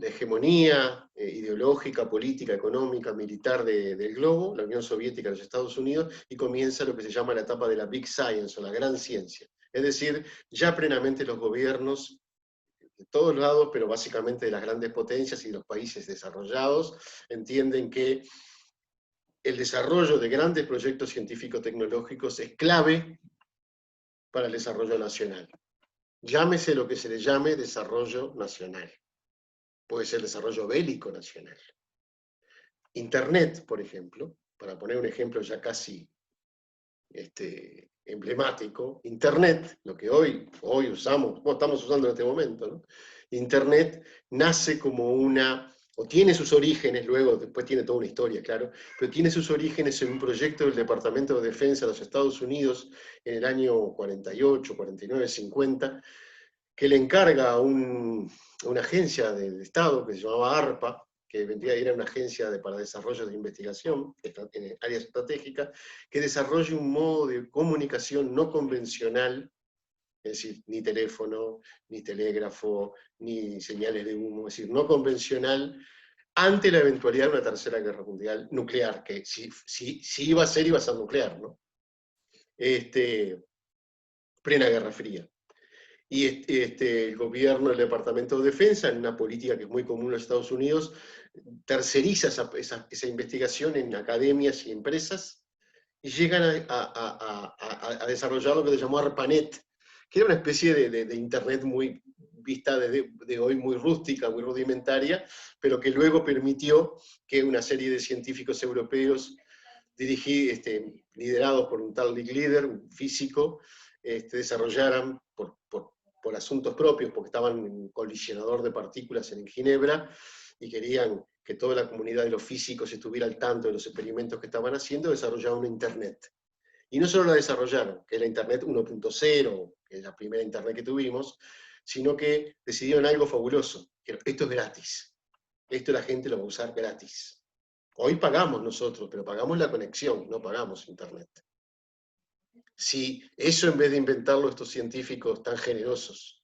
hegemonía ideológica, política, económica, militar del globo, la Unión Soviética y los Estados Unidos, y comienza lo que se llama la etapa de la Big Science, o la gran ciencia. Es decir, ya plenamente los gobiernos de todos lados, pero básicamente de las grandes potencias y de los países desarrollados, entienden que el desarrollo de grandes proyectos científico-tecnológicos es clave para el desarrollo nacional. Llámese lo que se le llame desarrollo nacional. Puede ser desarrollo bélico nacional. Internet, por ejemplo, para poner un ejemplo ya casi emblemático, Internet, lo que hoy usamos, estamos usando en este momento, ¿no? Internet nace como o tiene sus orígenes, luego, después tiene toda una historia, claro, pero tiene sus orígenes en un proyecto del Departamento de Defensa de los Estados Unidos en el año 48, 49, 50, que le encarga a una agencia del Estado que se llamaba ARPA, que era una agencia para desarrollo de investigación en áreas estratégicas, que desarrolle un modo de comunicación no convencional, es decir, ni teléfono, ni telégrafo, ni señales de humo, es decir, no convencional, ante la eventualidad de una tercera guerra mundial nuclear, que si iba a ser nuclear, ¿no? Plena Guerra Fría. Y el gobierno, el Departamento de Defensa, en una política que es muy común en los Estados Unidos, terceriza esa investigación en academias y empresas, y llegan a desarrollar lo que se llamó ARPANET, que era una especie de Internet muy vista de hoy, muy rústica, muy rudimentaria, pero que luego permitió que una serie de científicos europeos, liderados por un tal Licklider, un físico, desarrollaran por asuntos propios, porque estaban en un colisionador de partículas en Ginebra, y querían que toda la comunidad de los físicos estuviera al tanto de los experimentos que estaban haciendo, desarrollaron una Internet. Y no solo la desarrollaron, que es la Internet 1.0, que es la primera Internet que tuvimos, sino que decidieron algo fabuloso, que esto es gratis. Esto la gente lo va a usar gratis. Hoy pagamos nosotros, pero pagamos la conexión, no pagamos Internet. Si eso, en vez de inventarlo estos científicos tan generosos,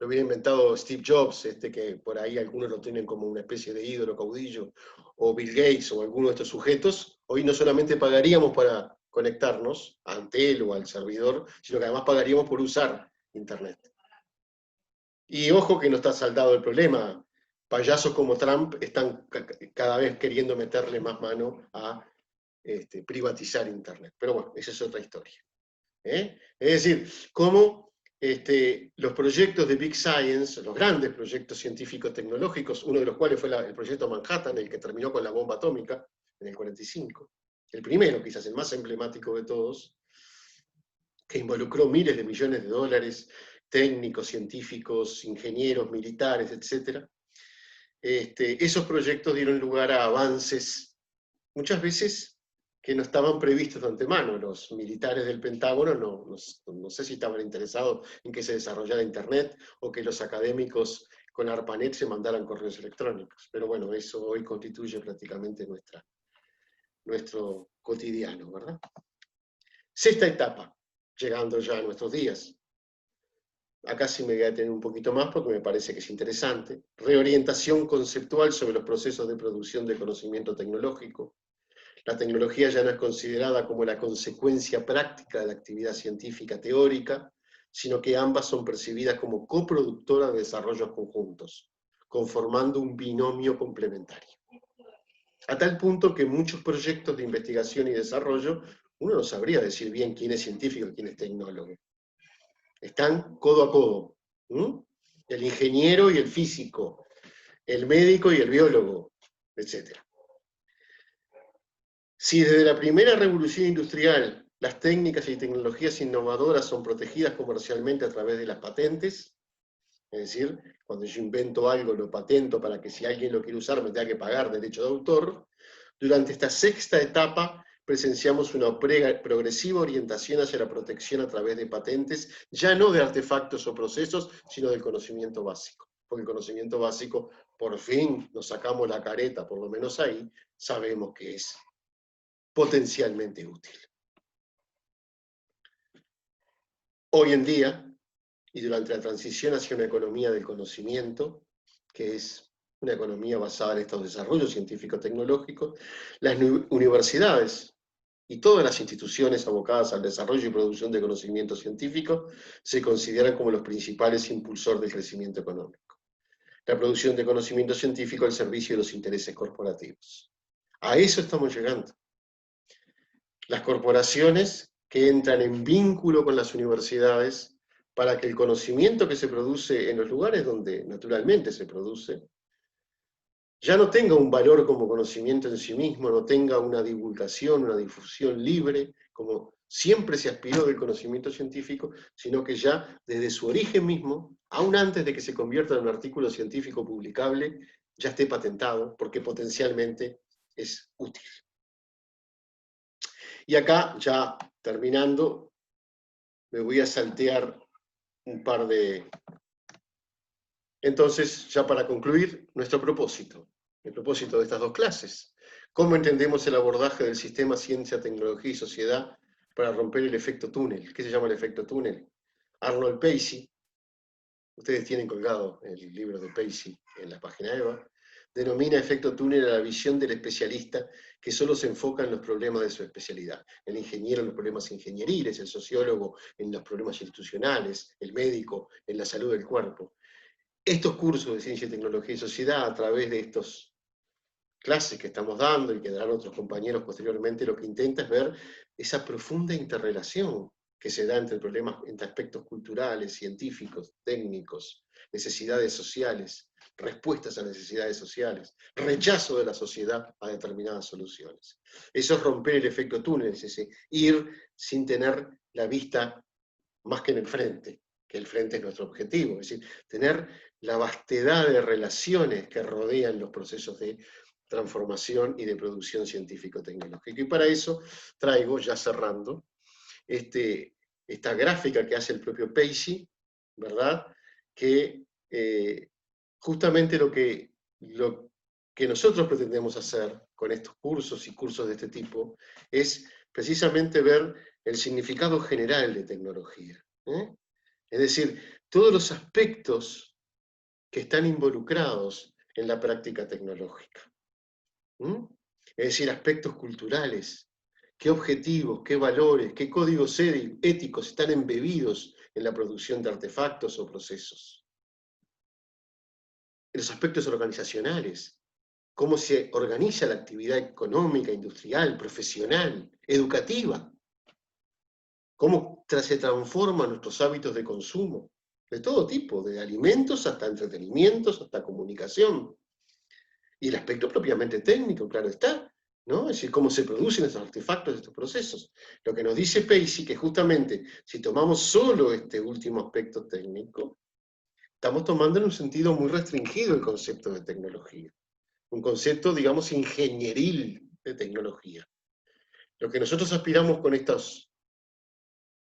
lo hubiera inventado Steve Jobs, que por ahí algunos lo tienen como una especie de ídolo caudillo, o Bill Gates, o alguno de estos sujetos, hoy no solamente pagaríamos para conectarnos ante él o al servidor, sino que además pagaríamos por usar Internet. Y ojo que no está saldado el problema. Payasos como Trump están cada vez queriendo meterle más mano a privatizar Internet. Pero bueno, esa es otra historia. Es decir, cómo los proyectos de Big Science, los grandes proyectos científicos tecnológicos, uno de los cuales fue el proyecto Manhattan, el que terminó con la bomba atómica en el 45, el primero, quizás el más emblemático de todos, que involucró miles de millones de dólares, técnicos, científicos, ingenieros, militares, etc. Esos proyectos dieron lugar a avances, muchas veces que no estaban previstos de antemano. Los militares del Pentágono no sé si estaban interesados en que se desarrollara Internet, o que los académicos con ARPANET se mandaran correos electrónicos. Pero bueno, eso hoy constituye prácticamente nuestro cotidiano, ¿verdad? Sexta etapa, llegando ya a nuestros días. Acá sí me voy a detener un poquito más porque me parece que es interesante. Reorientación conceptual sobre los procesos de producción de conocimiento tecnológico. La tecnología ya no es considerada como la consecuencia práctica de la actividad científica teórica, sino que ambas son percibidas como coproductoras de desarrollos conjuntos, conformando un binomio complementario. A tal punto que muchos proyectos de investigación y desarrollo, uno no sabría decir bien quién es científico y quién es tecnólogo. Están codo a codo. El ingeniero y el físico, el médico y el biólogo, etc. Si desde la primera revolución industrial las técnicas y tecnologías innovadoras son protegidas comercialmente a través de las patentes, es decir, cuando yo invento algo lo patento para que si alguien lo quiere usar me tenga que pagar derecho de autor, durante esta sexta etapa presenciamos una progresiva orientación hacia la protección a través de patentes, ya no de artefactos o procesos, sino del conocimiento básico. Porque el conocimiento básico, por fin nos sacamos la careta, por lo menos ahí, sabemos que es potencialmente útil. Hoy en día, y durante la transición hacia una economía del conocimiento, que es una economía basada en estos desarrollos científico-tecnológicos, las universidades y todas las instituciones abocadas al desarrollo y producción de conocimiento científico se consideran como los principales impulsores del crecimiento económico. La producción de conocimiento científico al servicio de los intereses corporativos. A eso estamos llegando. Las corporaciones que entran en vínculo con las universidades para que el conocimiento que se produce en los lugares donde naturalmente se produce, ya no tenga un valor como conocimiento en sí mismo, no tenga una divulgación, una difusión libre, como siempre se aspiró del conocimiento científico, sino que ya desde su origen mismo, aún antes de que se convierta en un artículo científico publicable, ya esté patentado, porque potencialmente es útil. Y acá, ya terminando, me voy a saltear un par de... Entonces, ya para concluir, nuestro propósito, el propósito de estas dos clases. ¿Cómo entendemos el abordaje del sistema ciencia, tecnología y sociedad para romper el efecto túnel? ¿Qué se llama el efecto túnel? Arnold Pacey, ustedes tienen colgado el libro de Pacey en la página EVA, denomina efecto túnel a la visión del especialista que solo se enfoca en los problemas de su especialidad. El ingeniero en los problemas ingenieriles, el sociólogo en los problemas institucionales, el médico en la salud del cuerpo. Estos cursos de ciencia, tecnología y sociedad, a través de estas clases que estamos dando y que darán otros compañeros posteriormente, lo que intenta es ver esa profunda interrelación que se da entre problemas, entre aspectos culturales, científicos, técnicos, necesidades sociales, respuestas a necesidades sociales, rechazo de la sociedad a determinadas soluciones. Eso es romper el efecto túnel, es ese ir sin tener la vista más que en el frente, que el frente es nuestro objetivo, es decir, tener la vastedad de relaciones que rodean los procesos de transformación y de producción científico-tecnológica. Y para eso traigo, ya cerrando, esta gráfica que hace el propio Pacey, ¿verdad? Que justamente lo que nosotros pretendemos hacer con estos cursos y cursos de este tipo es precisamente ver el significado general de tecnología. Es decir, todos los aspectos que están involucrados en la práctica tecnológica. Es decir, aspectos culturales, qué objetivos, qué valores, qué códigos éticos están embebidos en la producción de artefactos o procesos. Los aspectos organizacionales, cómo se organiza la actividad económica, industrial, profesional, educativa, cómo se transforman nuestros hábitos de consumo, de todo tipo, de alimentos hasta entretenimientos, hasta comunicación. Y el aspecto propiamente técnico, claro está, ¿no? Es decir, cómo se producen estos artefactos, estos procesos. Lo que nos dice Pacey, que justamente, si tomamos solo este último aspecto técnico, estamos tomando en un sentido muy restringido el concepto de tecnología. Un concepto, digamos, ingenieril de tecnología. Lo que nosotros aspiramos con estas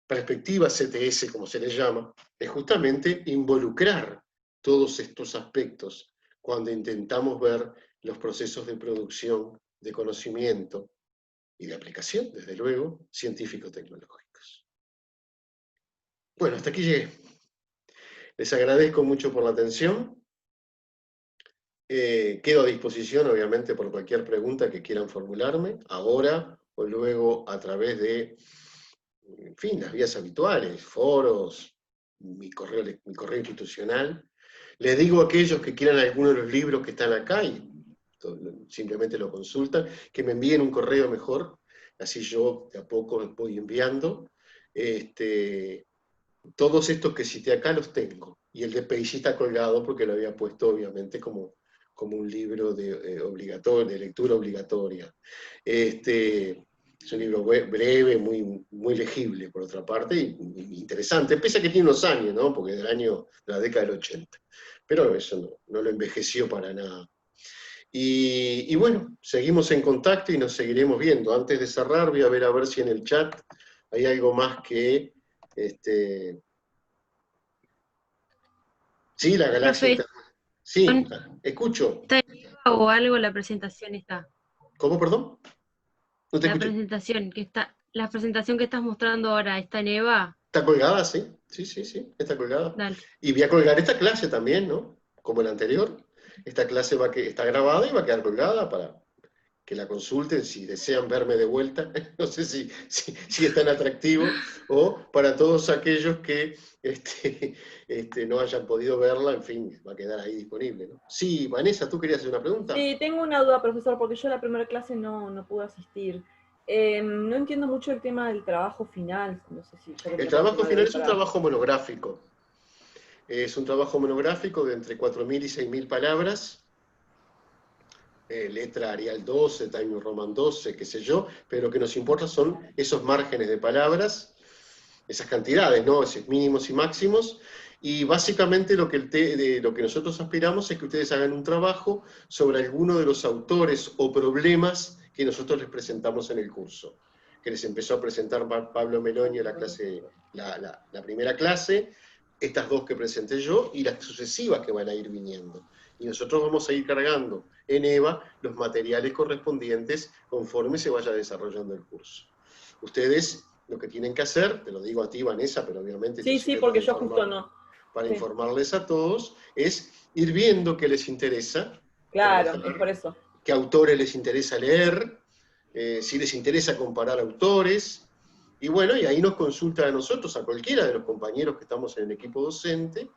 perspectivas CTS, como se les llama, es justamente involucrar todos estos aspectos cuando intentamos ver los procesos de producción, de conocimiento y de aplicación, desde luego, científico-tecnológicos. Bueno, hasta aquí llegué. Les agradezco mucho por la atención. Quedo a disposición, obviamente, por cualquier pregunta que quieran formularme, ahora o luego a través de, en fin, las vías habituales, foros, mi correo institucional. Les digo a aquellos que quieran alguno de los libros que están acá y simplemente lo consultan, que me envíen un correo mejor, así yo de a poco los voy enviando. Todos estos que cité acá los tengo, y el de Pacey está colgado porque lo había puesto obviamente como un libro de lectura obligatoria. Es un libro breve, muy legible por otra parte, y interesante, pese a que tiene unos años, ¿no? Porque es de la década del 80. Pero eso no lo envejeció para nada. Y bueno, seguimos en contacto y nos seguiremos viendo. Antes de cerrar, voy a ver si en el chat hay algo más que... Sí, la galaxia... Profe, Sí, escucho. ¿está en EVA o algo la presentación está? ¿Cómo, perdón? No te La escuché. presentación que estás mostrando ahora, ¿está en EVA? ¿Está colgada? Sí, está colgada. Dale. Y voy a colgar esta clase también, ¿no? Como la anterior. Esta clase está grabada y va a quedar colgada para que la consulten si desean verme de vuelta. No sé si es tan atractivo, o para todos aquellos que no hayan podido verla, en fin, va a quedar ahí disponible, ¿no? Sí, Vanessa, ¿tú querías hacer una pregunta? Sí, tengo una duda, profesor, porque yo a la primera clase no pude asistir. No entiendo mucho el tema del trabajo final. No sé si el trabajo final es un trabajo monográfico. Es un trabajo monográfico de entre 4.000 y 6.000 palabras, letra Arial 12, Times New Roman 12, qué sé yo, pero lo que nos importa son esos márgenes de palabras, esas cantidades, ¿no? Esos mínimos y máximos, y básicamente lo que nosotros aspiramos es que ustedes hagan un trabajo sobre alguno de los autores o problemas que nosotros les presentamos en el curso, que les empezó a presentar Pablo Meloni en la clase, la primera clase, estas dos que presenté yo, y las sucesivas que van a ir viniendo. Y nosotros vamos a ir cargando en EVA los materiales correspondientes conforme se vaya desarrollando el curso. Ustedes lo que tienen que hacer, te lo digo a ti, Vanessa, pero obviamente... Sí, porque yo justo no. Para informarles a todos, es ir viendo qué les interesa. Claro, es por eso. Qué autores les interesa leer, si les interesa comparar autores, y bueno, y ahí nos consulta a nosotros, a cualquiera de los compañeros que estamos en el equipo docente,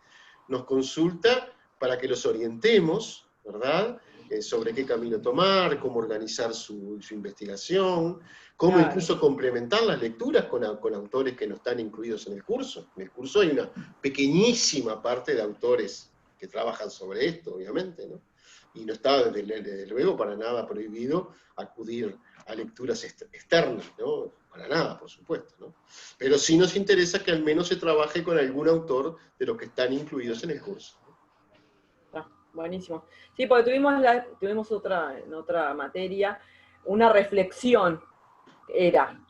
nos consulta para que los orientemos, ¿verdad?, sobre qué camino tomar, cómo organizar su investigación, cómo incluso complementar las lecturas con autores que no están incluidos en el curso. En el curso hay una pequeñísima parte de autores que trabajan sobre esto, obviamente, ¿no? Y no está, desde luego, para nada prohibido acudir a lecturas externas, ¿no? Para nada, por supuesto, ¿no? Pero sí nos interesa que al menos se trabaje con algún autor de los que están incluidos en el curso. Buenísimo. Sí, porque tuvimos en otra materia una reflexión.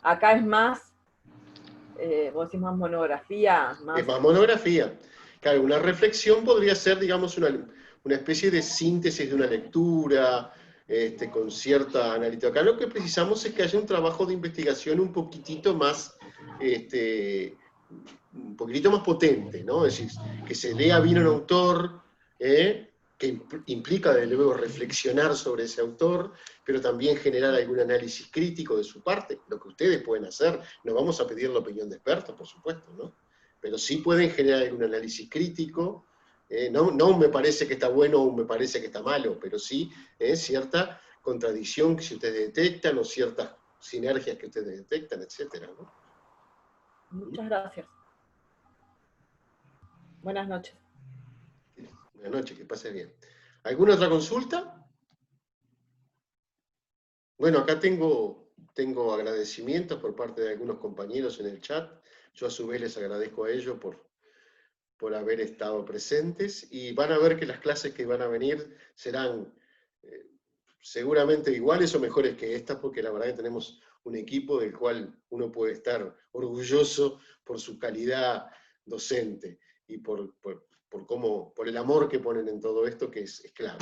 Acá es más, vos decís más monografía. Es más monografía. Claro, una reflexión podría ser, digamos, una especie de síntesis de una lectura, con cierta analítica. Acá lo que precisamos es que haya un trabajo de investigación un poquitito más potente, ¿no? Es decir, que se lea bien un autor, que implica desde luego reflexionar sobre ese autor, pero también generar algún análisis crítico de su parte, lo que ustedes pueden hacer. No vamos a pedir la opinión de expertos, por supuesto, ¿no? Pero sí pueden generar algún análisis crítico, no me parece que está bueno o me parece que está malo, pero sí cierta contradicción que si ustedes detectan, o ciertas sinergias que ustedes detectan, etcétera, ¿no? Muchas gracias. Buenas noches. Buenas noches, que pase bien. ¿Alguna otra consulta? Bueno, acá tengo agradecimientos por parte de algunos compañeros en el chat. Yo a su vez les agradezco a ellos por haber estado presentes, y van a ver que las clases que van a venir serán seguramente iguales o mejores que estas, porque la verdad que tenemos un equipo del cual uno puede estar orgulloso por su calidad docente y por el amor que ponen en todo esto, que es clave.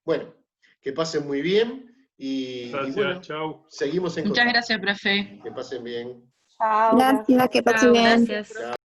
Bueno, que pasen muy bien, Gracias, bueno, chau. seguimos en Muchas contacto. gracias, profe. Que pasen bien. Chao. Gracias, que pase Chao, bien. gracias.